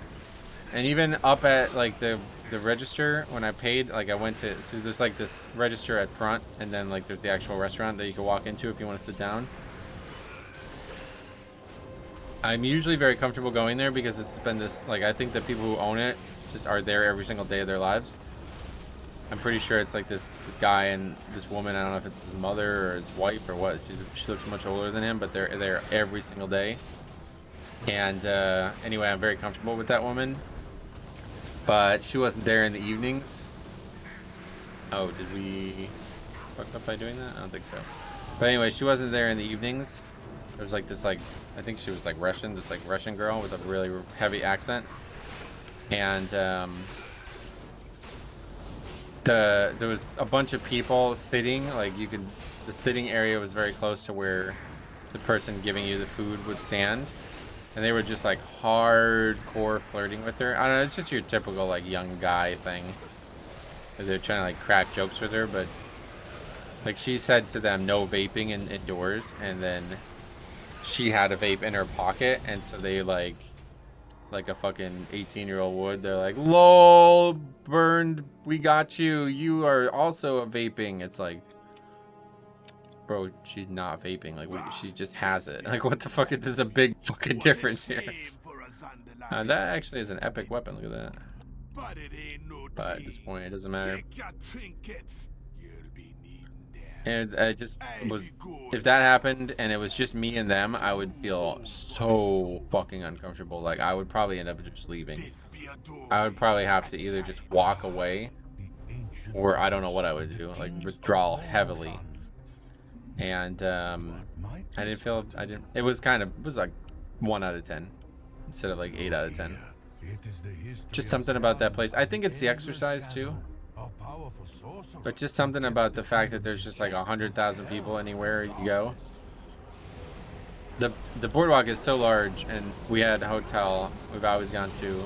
And even up at like the register when I paid, like I went to, so there's like this register at front, and then like there's the actual restaurant that you can walk into if you want to sit down. I'm usually very comfortable going there because it's been this, like, I think the people who own it just are there every single day of their lives. I'm pretty sure it's like this guy and this woman. I don't know if it's his mother or his wife or what. She looks much older than him, but they're there every single day. And anyway, I'm very comfortable with that woman. But she wasn't there in the evenings. Oh, did we fuck up by doing that? I don't think so. But anyway, she wasn't there in the evenings. There was like this, like, I think she was like Russian, this like Russian girl with a really heavy accent. And there was a bunch of people sitting, like the sitting area was very close to where the person giving you the food would stand, and they were just like hardcore flirting with her. I don't know, it's just your typical like young guy thing. They're trying to like crack jokes with her, but like she said to them no vaping indoors, and then she had a vape in her pocket, and so they like a fucking 18-year-old would. They're like, lol, burned, we got you. You are also vaping. It's like, bro, she's not vaping. Like, she just has it. Like, what the fuck? There's a big fucking difference here. That actually is an epic weapon. Look at that. But at this point, it doesn't matter. And I just was, if that happened and it was just me and them, I would feel so fucking uncomfortable. Like, I would probably end up just leaving. I would probably have to either just walk away or I don't know what I would do, like withdraw heavily. And I didn't feel, it was like 1 out of 10 instead of like 8 out of 10. Just something about that place. I think it's the exercise too, but just something about the fact that there's just like 100,000 people anywhere you go. The boardwalk is so large, and we had a hotel we've always gone to.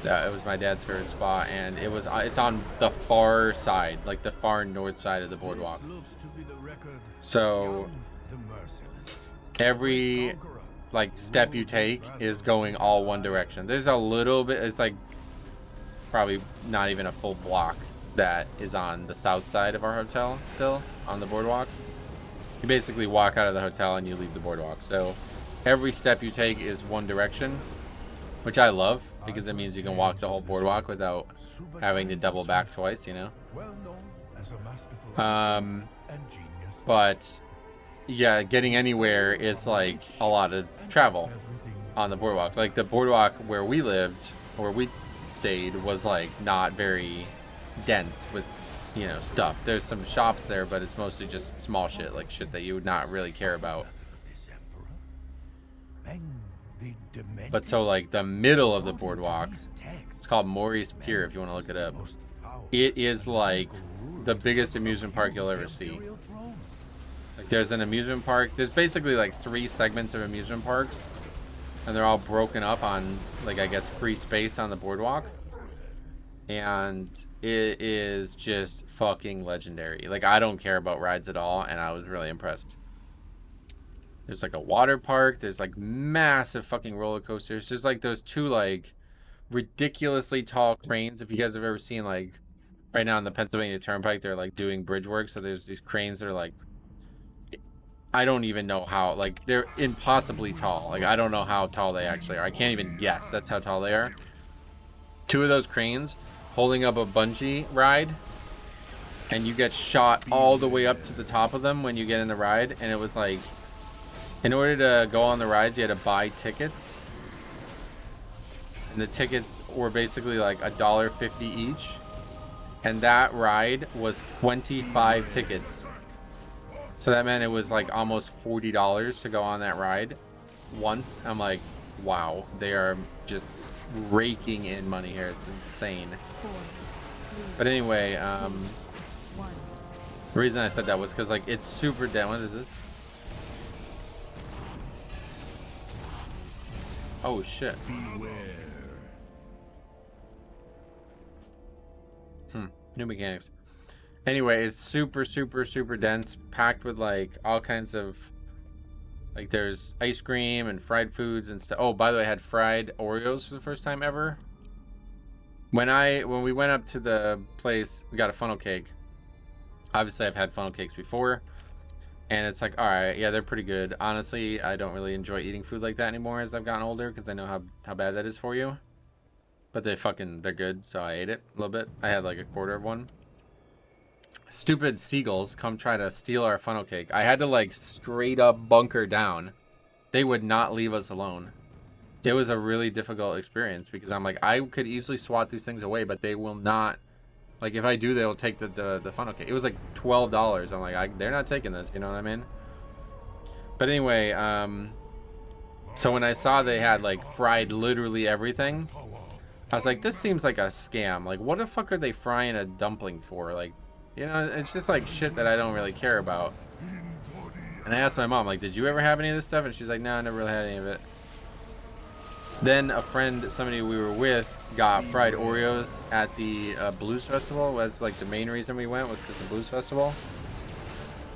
It was my dad's favorite spot, and it's on the far side, like the far north side of the boardwalk. So every like step you take is going all one direction. There's a little bit, it's like probably not even a full block that is on the south side of our hotel still on the boardwalk. You basically walk out of the hotel and you leave the boardwalk. So every step you take is one direction, which I love because it means you can walk the whole boardwalk without having to double back twice, you know? But yeah, getting anywhere is like a lot of travel on the boardwalk. Like the boardwalk where we lived, or we stayed, was like not very dense with, you know, stuff. There's some shops there, but it's mostly just small shit, like shit that you would not really care about. But so like the middle of the boardwalk, it's called Maurice Pier if you want to look it up. It is like the biggest amusement park you'll ever see. Like there's an amusement park. There's basically like 3 segments of amusement parks, and they're all broken up on like, I guess, free space on the boardwalk. And it is just fucking legendary. Like I don't care about rides at all, and I was really impressed. There's like a water park. There's like massive fucking roller coasters. There's like those 2 like ridiculously tall cranes. If you guys have ever seen, like right now on the Pennsylvania Turnpike, they're like doing bridge work. So there's these cranes that are like, I don't even know how, like they're impossibly tall. Like I don't know how tall they actually are. I can't even guess that's how tall they are. 2 of those cranes holding up a bungee ride, and you get shot all the way up to the top of them when you get in the ride. And it was like, in order to go on the rides, you had to buy tickets, and the tickets were basically like $1.50 each, and that ride was 25 tickets. So that meant it was like almost $40 to go on that ride once. I'm like, wow, they are just raking in money here. It's insane. But anyway, the reason I said that was because like it's super dense. What is this? Oh shit. New mechanics. Anyway, it's super dense, packed with like all kinds of, like there's ice cream and fried foods and stuff. Oh, by the way, I had fried Oreos for the first time ever. When we went up to the place, we got a funnel cake. Obviously, I've had funnel cakes before, and it's like, all right, yeah, they're pretty good. Honestly, I don't really enjoy eating food like that anymore as I've gotten older, because I know how bad that is for you. But they're good, so I ate it a little bit. I had like a quarter of one. Stupid seagulls come try to steal our funnel cake. I had to like straight up bunker down. They would not leave us alone. It was a really difficult experience because I'm like, I could easily swat these things away, but they will not. Like if I do, they'll take the funnel cake. It was like $12. I'm like, they're not taking this. You know what I mean? But anyway, so when I saw they had like fried literally everything, I was like, this seems like a scam. Like, what the fuck are they frying a dumpling for? Like, you know, it's just like shit that I don't really care about. And I asked my mom, like, did you ever have any of this stuff? And she's like, no, I never really had any of it. Then a friend, somebody we were with, got fried Oreos at the Blues Festival. Was like the main reason we went was because of the Blues Festival.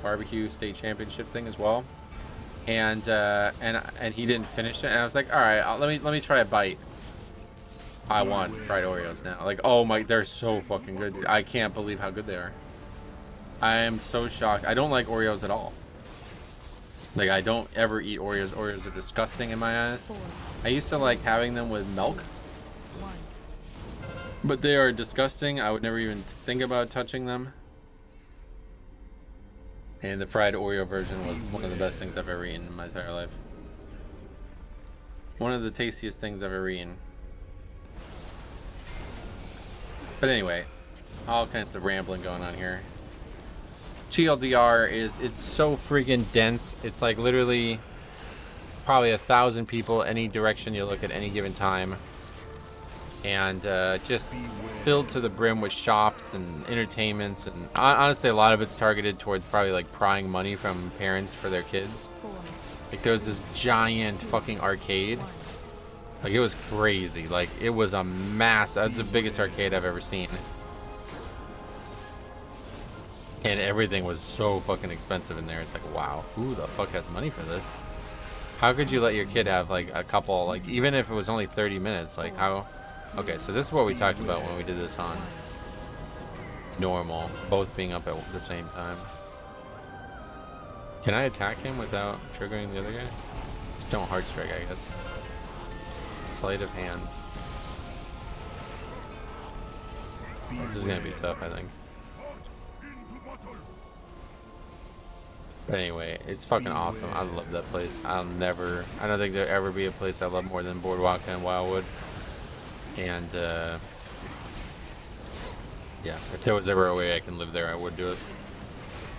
Barbecue state championship thing as well. And he didn't finish it. And I was like, all right, let me try a bite. I want fried Oreos now. Like, oh my, they're so fucking good, dude. I can't believe how good they are. I am so shocked. I don't like Oreos at all. Like, I don't ever eat Oreos. Oreos are disgusting in my eyes. I used to like having them with milk, but they are disgusting. I would never even think about touching them. And the fried Oreo version was one of the best things I've ever eaten in my entire life. One of the tastiest things I've ever eaten. But anyway, All kinds of rambling going on here. TLDR is, it's so freaking dense. It's like literally probably 1,000 people any direction you look at any given time. And just filled to the brim with shops and entertainments. And honestly, a lot of it's targeted towards probably like prying money from parents for their kids. Like there was this giant fucking arcade. Like it was crazy. Like it was a mass. That's the biggest arcade I've ever seen. And everything was so fucking expensive in there. It's like, wow, who the fuck has money for this? How could you let your kid have like a couple, like even if it was only 30 minutes, like how? Okay, so this is what we talked about when we did this on normal, both being up at the same time. Can I attack him without triggering the other guy? Just don't hard strike, I guess. Sleight of hand. This is gonna be tough, I think. But anyway, it's fucking awesome. I love that place. I don't think there'll ever be a place I love more than Boardwalk and Wildwood. And yeah, if there was ever a way I can live there, I would do it.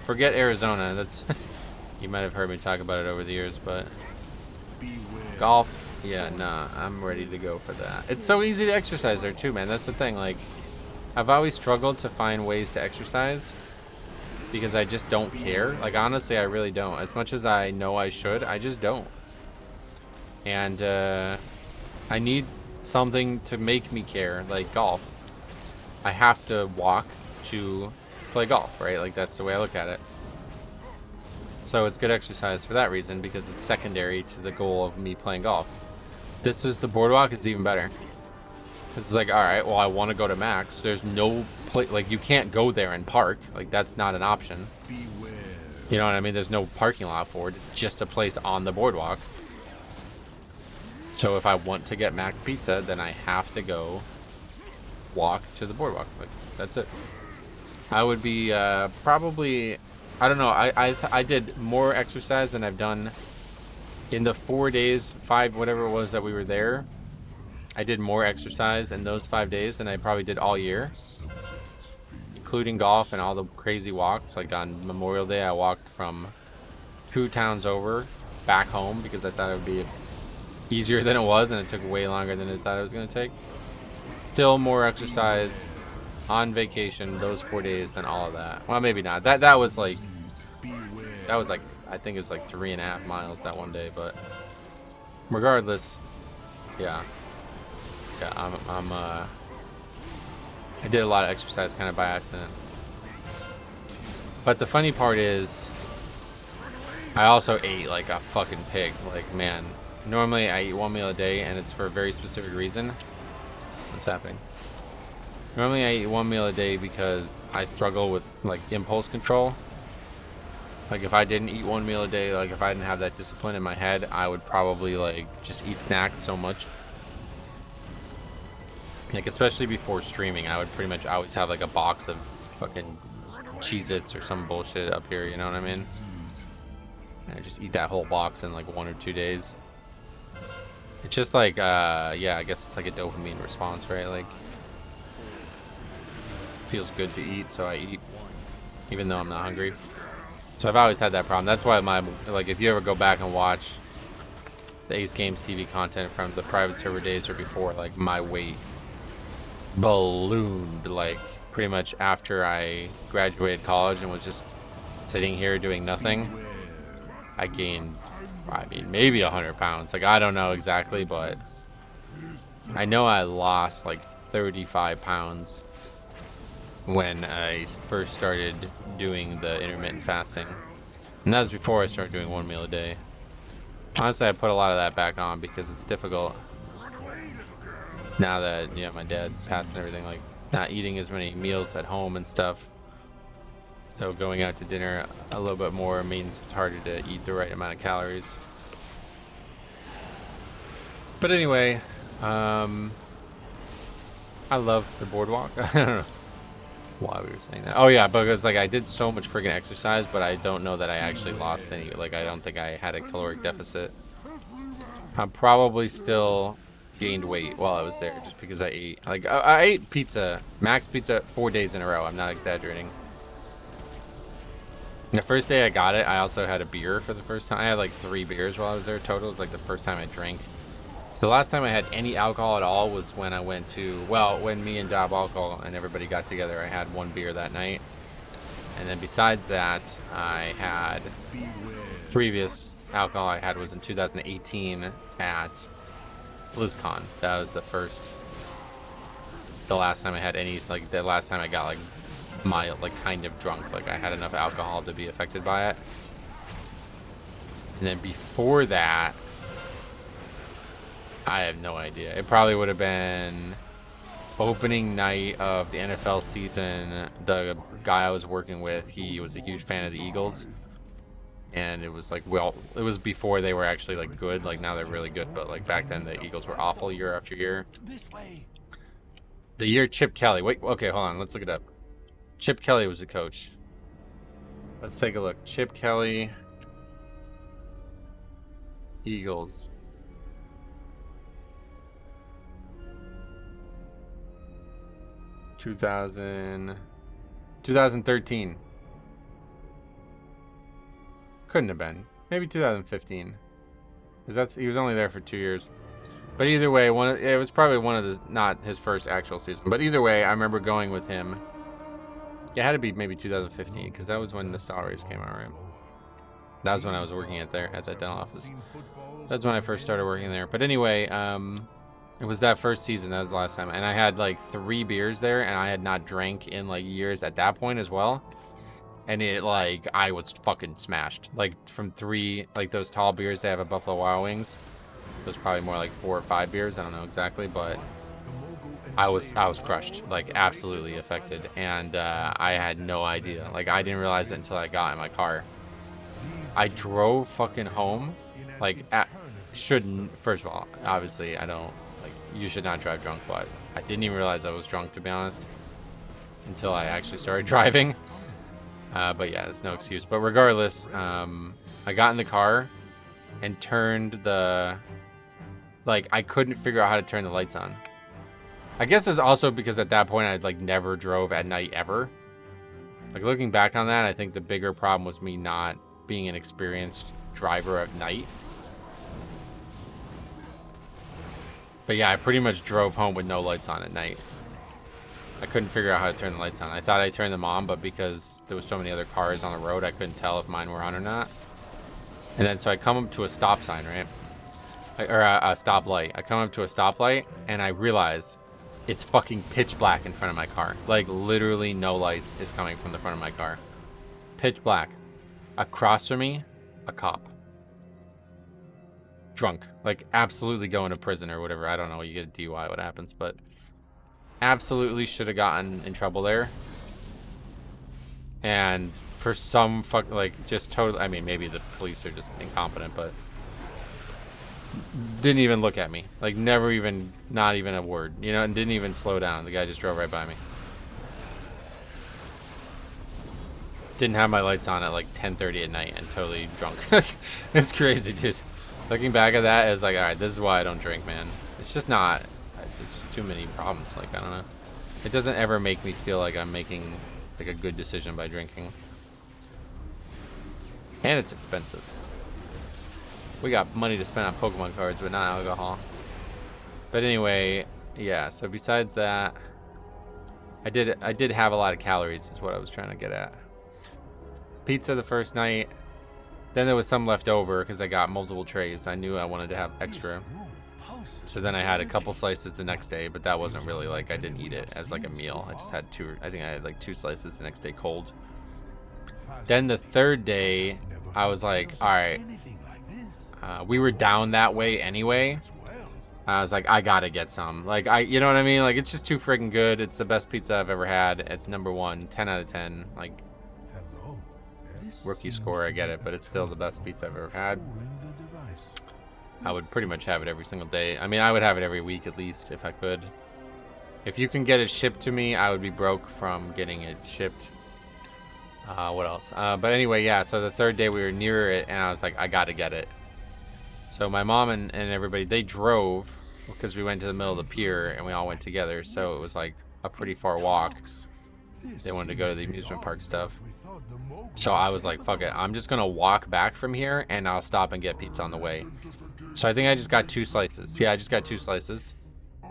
Forget Arizona. That's you might have heard me talk about it over the years, but golf, yeah, nah, I'm ready to go for that. It's so easy to exercise there too, man. That's the thing. Like, I've always struggled to find ways to exercise because I just don't care. Like, honestly, I really don't. As much as I know I should, I just don't. And I need something to make me care, like golf. I have to walk to play golf, right? Like that's the way I look at it. So it's good exercise for that reason because it's secondary to the goal of me playing golf. This is the Boardwalk, it's even better. It's like, all right, well, I want to go to Max. There's no place, like you can't go there and park. Like that's not an option. You know what I mean? There's no parking lot for it. It's just a place on the Boardwalk. So if I want to get Mac Pizza, then I have to go walk to the Boardwalk. Like that's it. I would be probably, I don't know. I did more exercise than I've done in the 4 days, 5, whatever it was that we were there. I did more exercise in those 5 days than I probably did all year, including golf and all the crazy walks. Like on Memorial Day, I walked from 2 towns over back home because I thought it would be easier than it was, and it took way longer than I thought it was going to take. Still more exercise on vacation those 4 days than all of that. Well, maybe not. That was like I think it was like 3.5 miles that one day, but regardless, yeah, I did a lot of exercise kind of by accident. But the funny part is, I also ate like a fucking pig. Like, man, normally I eat 1 meal a day, and it's for a very specific reason. What's happening? Normally I eat 1 meal a day because I struggle with like impulse control. Like if I didn't eat 1 meal a day, like if I didn't have that discipline in my head, I would probably like just eat snacks so much. Like especially before streaming, I would pretty much always have like a box of fucking Cheez-Its or some bullshit up here, you know what I mean? And I just eat that whole box in like 1 or 2 days. It's just like, yeah, I guess it's like a dopamine response, right? Like, feels good to eat, so I eat, even though I'm not hungry. So I've always had that problem. That's why like, if you ever go back and watch the Ace Games TV content from the private server days or before, like, my weight ballooned, like, pretty much after I graduated college and was just sitting here doing nothing. I gained, I mean, maybe 100 pounds. Like, I don't know exactly, but I know I lost like 35 pounds when I first started doing the intermittent fasting. And that was before I started doing 1 meal a day. Honestly, I put a lot of that back on because it's difficult now that, you know, my dad passed and everything, like not eating as many meals at home and stuff. So going out to dinner a little bit more means it's harder to eat the right amount of calories. But anyway, I love the Boardwalk. I don't know why we were saying that. Oh yeah, because like I did so much friggin' exercise, but I don't know that I actually lost any. Like I don't think I had a caloric deficit. I'm probably still gained weight while I was there just because I ate. Like, I ate pizza, Max Pizza, 4 days in a row. I'm not exaggerating. The first day I got it, I also had a beer for the first time. I had like 3 beers while I was there total. It was like the first time I drank. The last time I had any alcohol at all was when I went to, well, when me and Dob Alcohol and everybody got together. I had 1 beer that night. And then besides that, I had previous alcohol I had was in 2018 at BlizzCon. That was the last time I had any, like the last time I got like mild, like kind of drunk. Like I had enough alcohol to be affected by it. And then before that, I have no idea. It probably would have been opening night of the NFL season. The guy I was working with, he was a huge fan of the Eagles. And it was like, well, it was before they were actually like good. Like now they're really good, but like back then the Eagles were awful year after year. The year Chip Kelly. Wait, okay, hold on. Let's look it up. Chip Kelly was the coach. Let's take a look. Chip Kelly, Eagles. 2013. Couldn't have been. Maybe 2015. Because he was only there for 2 years. But either way, it was probably one of the, not his first actual season. But either way, I remember going with him. Yeah, it had to be maybe 2015, because that was when the Star Race came out, right? That was when I was working at that dental office. That's when I first started working there. But anyway, it was that first season. That was the last time. And I had like 3 beers there, and I had not drank in like years at that point as well. And like, I was fucking smashed. Like, from 3, like those tall beers they have at Buffalo Wild Wings. It was probably more like 4 or 5 beers. I don't know exactly, but I was crushed, like absolutely affected. And I had no idea. Like, I didn't realize it until I got in my car. I drove fucking home. Like, shouldn't, first of all, obviously, I don't, like, you should not drive drunk, but I didn't even realize I was drunk, to be honest, until I actually started driving. But yeah, it's no excuse. But regardless, I got in the car and turned the, like, I couldn't figure out how to turn the lights on. I guess it's also because at that point I'd like never drove at night ever. Like, looking back on that, I think the bigger problem was me not being an experienced driver at night. But yeah, I pretty much drove home with no lights on at night. I couldn't figure out how to turn the lights on. I thought I turned them on, but because there was so many other cars on the road, I couldn't tell if mine were on or not. And then so I come up to a stop sign, right? Or a stoplight. I come up to a stoplight, and I realize it's fucking pitch black in front of my car. Like, literally no light is coming from the front of my car. Pitch black. Across from me, a cop. Drunk. Like, absolutely going to prison or whatever. I don't know. You get a DUI, what happens, but absolutely should have gotten in trouble there. And for some fuck, like, just totally, I mean, maybe the police are just incompetent, but didn't even look at me. Like, never even, not even a word, you know, and didn't even slow down. The guy just drove right by me. Didn't have my lights on at like 10:30 at night and totally drunk. It's crazy, dude. Looking back at that, it's like, all right, this is why I don't drink, man. It's just not, it's just too many problems. Like, I don't know. It doesn't ever make me feel like I'm making like a good decision by drinking. And it's expensive. We got money to spend on Pokemon cards, but not alcohol. But anyway, yeah, so besides that, I did have a lot of calories is what I was trying to get at. Pizza the first night. Then there was some left over because I got multiple trays. I knew I wanted to have extra. So then I had a couple slices the next day, but that wasn't really like, I didn't eat it as like a meal. I just had 2, I think I had like 2 slices the next day cold. Then the third day, I was like, all right, we were down that way anyway. I was like, I gotta get some. Like, you know what I mean? Like, it's just too freaking good. It's the best pizza I've ever had. It's #1, 10 out of 10. Like, rookie score, I get it, but it's still the best pizza I've ever had. I would pretty much have it every single day. I mean, I would have it every week at least if I could. If you can get it shipped to me, I would be broke from getting it shipped. What else? But anyway, yeah, so the third day we were near it, and I was like, I gotta get it. So my mom and everybody, they drove because we went to the middle of the pier and we all went together, so it was like a pretty far walk. They wanted to go to the amusement park stuff. So I was like, fuck it, I'm just gonna walk back from here and I'll stop and get pizza on the way. So I think I just got 2 slices. Yeah, I just got 2 slices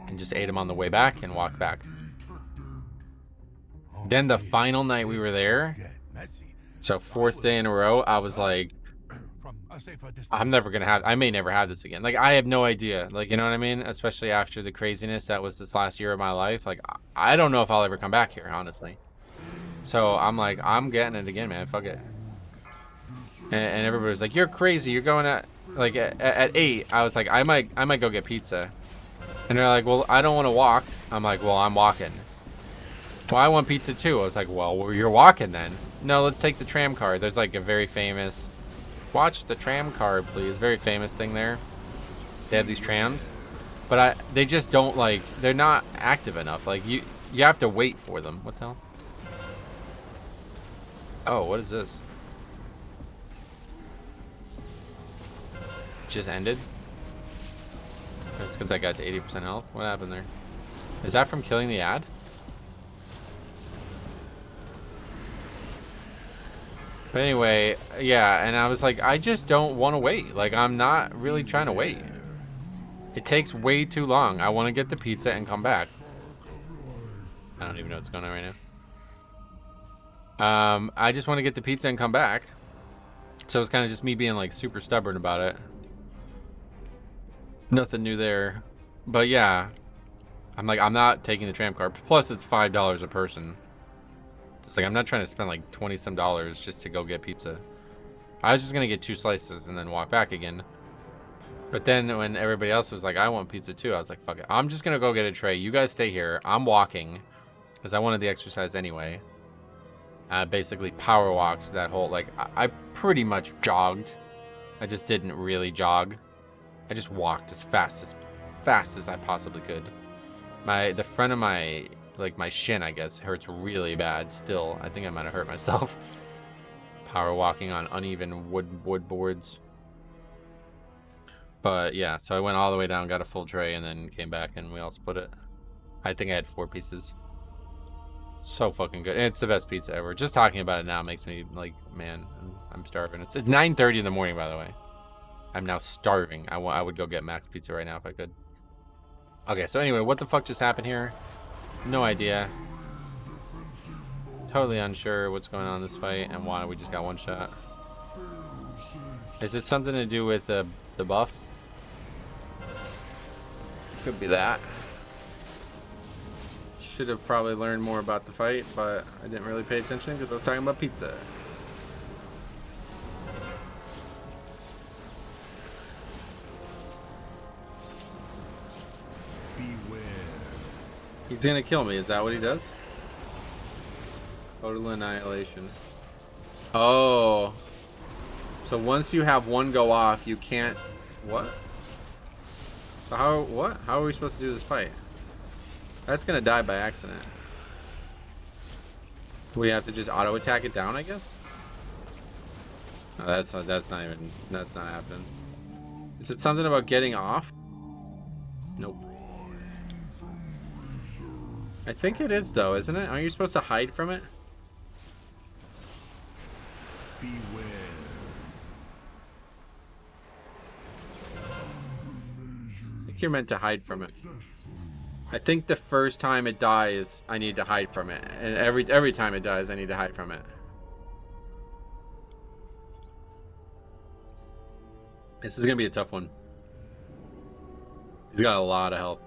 and just ate them on the way back and walked back. Then the final night we were there, so 4th day in a row, I was like, I'm never gonna have, I may never have this again. Like, I have no idea. Like, you know what I mean? Especially after the craziness that was this last year of my life. Like, I don't know if I'll ever come back here, honestly. So I'm like, I'm getting it again, man. Fuck it. And everybody's like, you're crazy. You're going at like at 8. I was like, I might go get pizza. And they're like, well, I don't want to walk. I'm like, well, I'm walking. Well, I want pizza too. I was like, well, you're walking then. No, let's take the tram card. There's like a very famous, watch the tram card, please. Very famous thing there. They have these trams, but they just don't like, they're not active enough. Like you have to wait for them. What the hell? Oh, what is this? Just ended? That's because I got to 80% health. What happened there? Is that from killing the ad? But anyway, yeah, and I was like, I just don't want to wait. Like, I'm not really trying to wait. It takes way too long. I want to get the pizza and come back. I don't even know what's going on right now. I just want to get the pizza and come back. So it's kind of just me being like super stubborn about it. Nothing new there. But yeah, I'm like, I'm not taking the tram card. Plus it's $5 a person. It's like, I'm not trying to spend like 20 some dollars just to go get pizza. I was just gonna get 2 slices and then walk back again. But then when everybody else was like, I want pizza too, I was like, fuck it, I'm just gonna go get a tray. You guys stay here. I'm walking because I wanted the exercise anyway. I basically power walked that whole, like, I pretty much jogged. I just didn't really jog. I just walked as fast as I possibly could. The front of my, like, my shin, I guess, hurts really bad still. I think I might have hurt myself. Power walking on uneven wood boards. But yeah, so I went all the way down, got a full tray, and then came back and we all split it. I think I had 4 pieces. So fucking good. And it's the best pizza ever. Just talking about it now makes me like, man, I'm starving. It's 9:30 in the morning, by the way. I'm now starving. I would go get Max Pizza right now if I could. Okay, so anyway, what the fuck just happened here? No idea. Totally unsure what's going on in this fight and why we just got one shot. Is it something to do with the buff? Could be that. Should have probably learned more about the fight, but I didn't really pay attention because I was talking about pizza. Beware. He's gonna kill me, is that what he does? Total annihilation. Oh. So once you have one go off, you can't... What? So how are we supposed to do this fight? That's gonna die by accident. We have to just auto attack it down, I guess. No, that's not happening. Is it something about getting off? Nope. I think it is though, isn't it? Aren't you supposed to hide from it? Beware. I think you're meant to hide from it. I think the first time it dies, I need to hide from it, and every time it dies, I need to hide from it. This is gonna be a tough one. He's got a lot of health.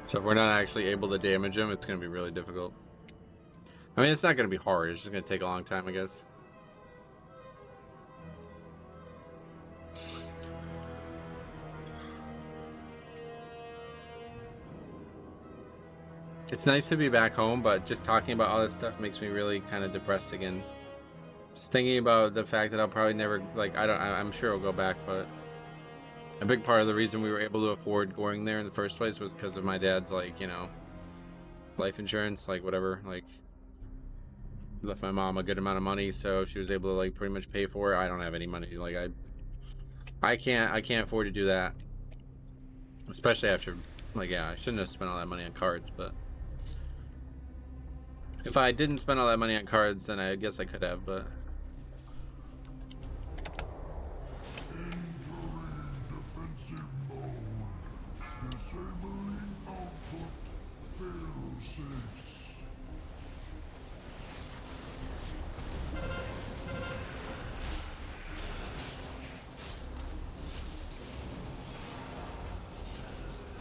So if we're not actually able to damage him, it's gonna be really difficult. I mean, it's not gonna be hard. It's just gonna take a long time, I guess. It's nice to be back home, but just talking about all that stuff makes me really kind of depressed again. Just thinking about the fact that I'll probably never, like, I'm sure I'll go back, but a big part of the reason we were able to afford going there in the first place was because of my dad's, like, you know, life insurance, like, whatever, like, left my mom a good amount of money, so she was able to, like, pretty much pay for it. I don't have any money, like, I can't afford to do that. Especially after, like, yeah, I shouldn't have spent all that money on cards, but if I didn't spend all that money on cards, then I guess I could have, but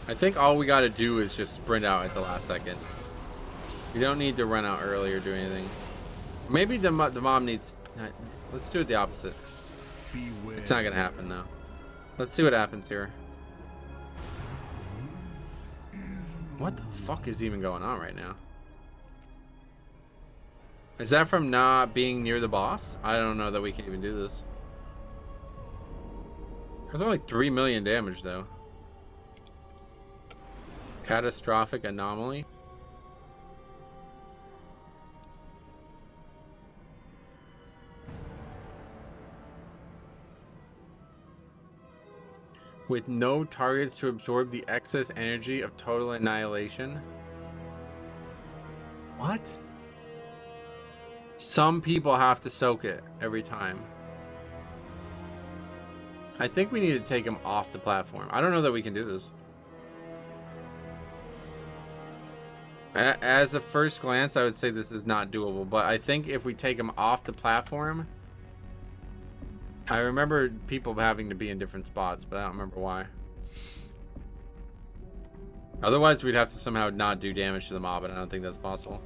I think all we got to do is just sprint out at the last second. We don't need to run out early or do anything. Maybe the mom needs... Let's do it the opposite. Beware. It's not going to happen, though. Let's see what happens here. What the fuck is even going on right now? Is that from not being near the boss? I don't know that we can even do this. There's only 3 million damage, though. Catastrophic anomaly. With no targets to absorb the excess energy of total annihilation. What? Some people have to soak it every time. I think we need to take him off the platform. I don't know that we can do this. As a first glance, I would say this is not doable, but I think if we take him off the platform... I remember people having to be in different spots, but I don't remember why. Otherwise, we'd have to somehow not do damage to the mob, and I don't think that's possible.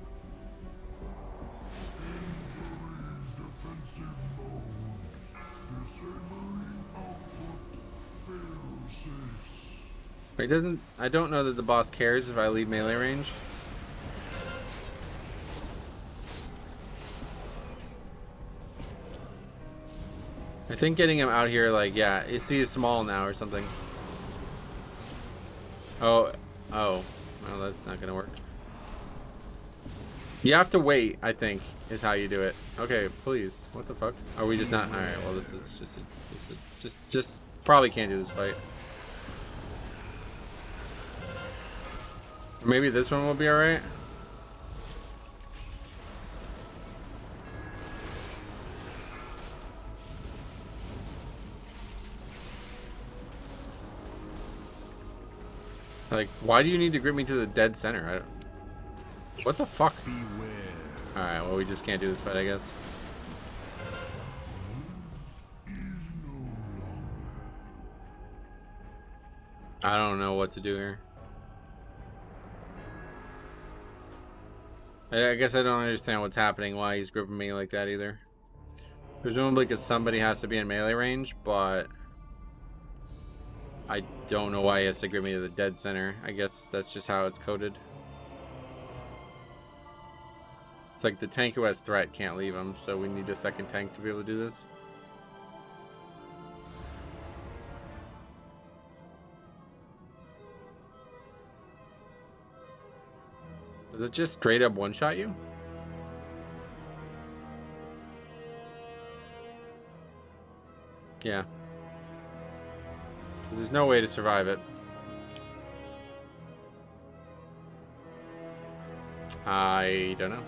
I don't know that the boss cares if I leave melee range. I think getting him out here, like, yeah, you see he's small now or something. Oh, well, that's not gonna work. You have to wait, I think, is how you do it. Okay, please. What the fuck? Are we just not? All right, well, this is just probably can't do this fight. Maybe this one will be all right. Like, why do you need to grip me to the dead center? I don't... What the fuck? Alright, well, we just can't do this fight, I guess. I don't know what to do here. I guess I don't understand what's happening, why he's gripping me like that either. Presumably because somebody has to be in melee range, but... I don't know why he has to grip me to the dead center. I guess that's just how it's coded. It's like the tank who has threat can't leave him, so we need a second tank to be able to do this. Does it just straight up one-shot you? Yeah. There's no way to survive it. I don't know.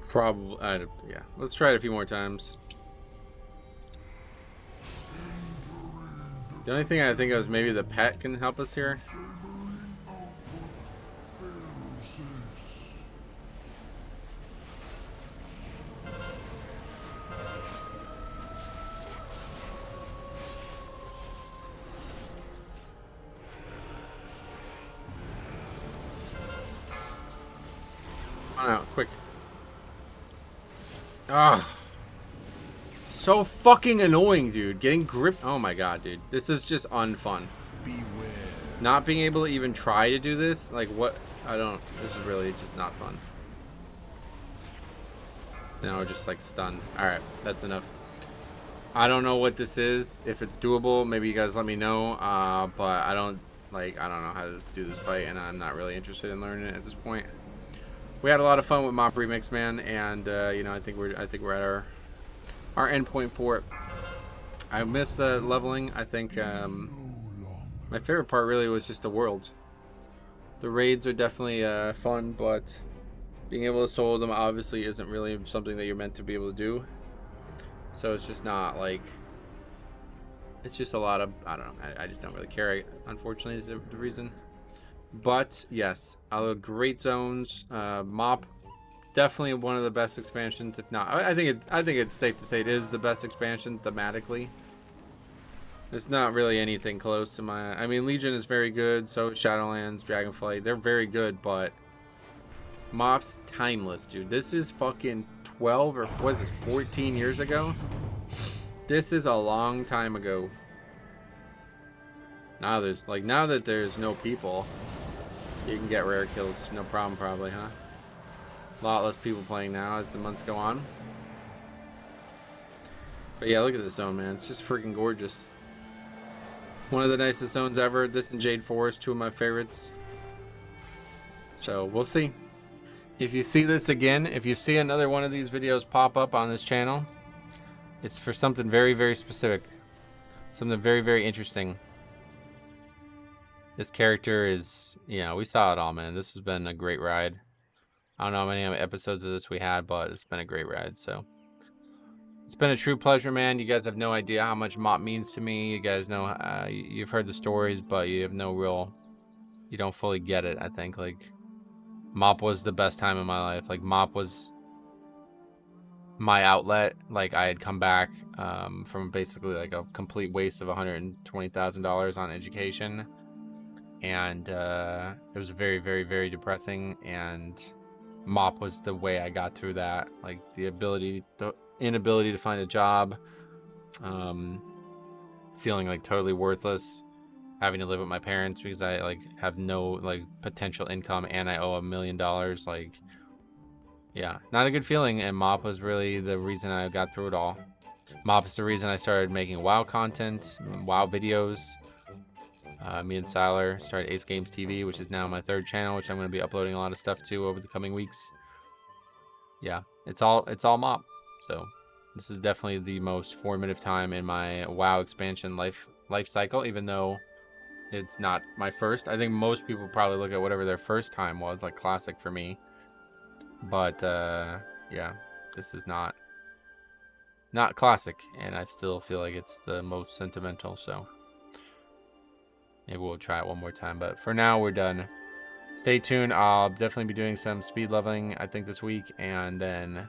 Probably, yeah. Let's try it a few more times. The only thing I think of is maybe the pet can help us here. Out quick. Ah, so fucking annoying, dude. Getting gripped. Oh my god, dude, this is just unfun. Beware. Not being able to even try to do this, like, what? I don't. This is really just not fun. Now we're just like stunned. All right, that's enough. I don't know what this is. If it's doable, maybe you guys let me know. But I don't like, I don't know how to do this fight, and I'm not really interested in learning it at this point. We had a lot of fun with Mop Remix, man, and you know, I think we're at our end point for it. I miss the leveling. I think my favorite part really was just the worlds. The raids are definitely fun, but being able to solo them obviously isn't really something that you're meant to be able to do. So it's just not like, it's just a lot of, I don't know, I just don't really care, unfortunately, is the reason. But yes, great zones. Mop, definitely one of the best expansions, if not, I think it's safe to say it is the best expansion thematically. There's not really anything close to I mean, Legion is very good, so is Shadowlands, Dragonflight, they're very good, but Mop's timeless, dude. This is fucking 12 or was this 14 years ago? This is a long time ago. Now that there's no people, you can get rare kills, no problem probably, huh? A lot less people playing now as the months go on. But yeah, look at this zone, man. It's just freaking gorgeous. One of the nicest zones ever. This and Jade Forest, two of my favorites. So we'll see. If you see this again, if you see another one of these videos pop up on this channel, it's for something very, very specific. Something very, very interesting. This character is, yeah, we saw it all, man. This has been a great ride. I don't know how many episodes of this we had, but it's been a great ride, so. It's been a true pleasure, man. You guys have no idea how much Mop means to me. You guys know, you've heard the stories, but you have no real, you don't fully get it, I think. Like, Mop was the best time in my life. Like, Mop was my outlet. Like, I had come back from basically like a complete waste of $120,000 on education. And it was very, very, very depressing. And Mop was the way I got through that. Like, the inability to find a job, feeling like totally worthless, having to live with my parents because I like have no like potential income and I owe $1 million. Like, yeah, not a good feeling. And Mop was really the reason I got through it all. Mop is the reason I started making WoW content, WoW videos. Me and Siler started Ace Games TV, which is now my 3rd channel, which I'm going to be uploading a lot of stuff to over the coming weeks. Yeah, it's all Mop. So this is definitely the most formative time in my WoW expansion life cycle, even though it's not my first. I think most people probably look at whatever their first time was, like classic for me. But yeah, this is not classic, and I still feel like it's the most sentimental, so maybe we'll try it one more time. But for now, we're done. Stay tuned. I'll definitely be doing some speed leveling, I think, this week, and then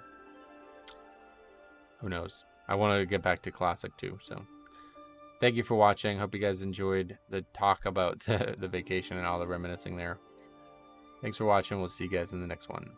who knows? I want to get back to classic too. So thank you for watching. Hope you guys enjoyed the talk about the vacation and all the reminiscing there. Thanks for watching. We'll see you guys in the next one.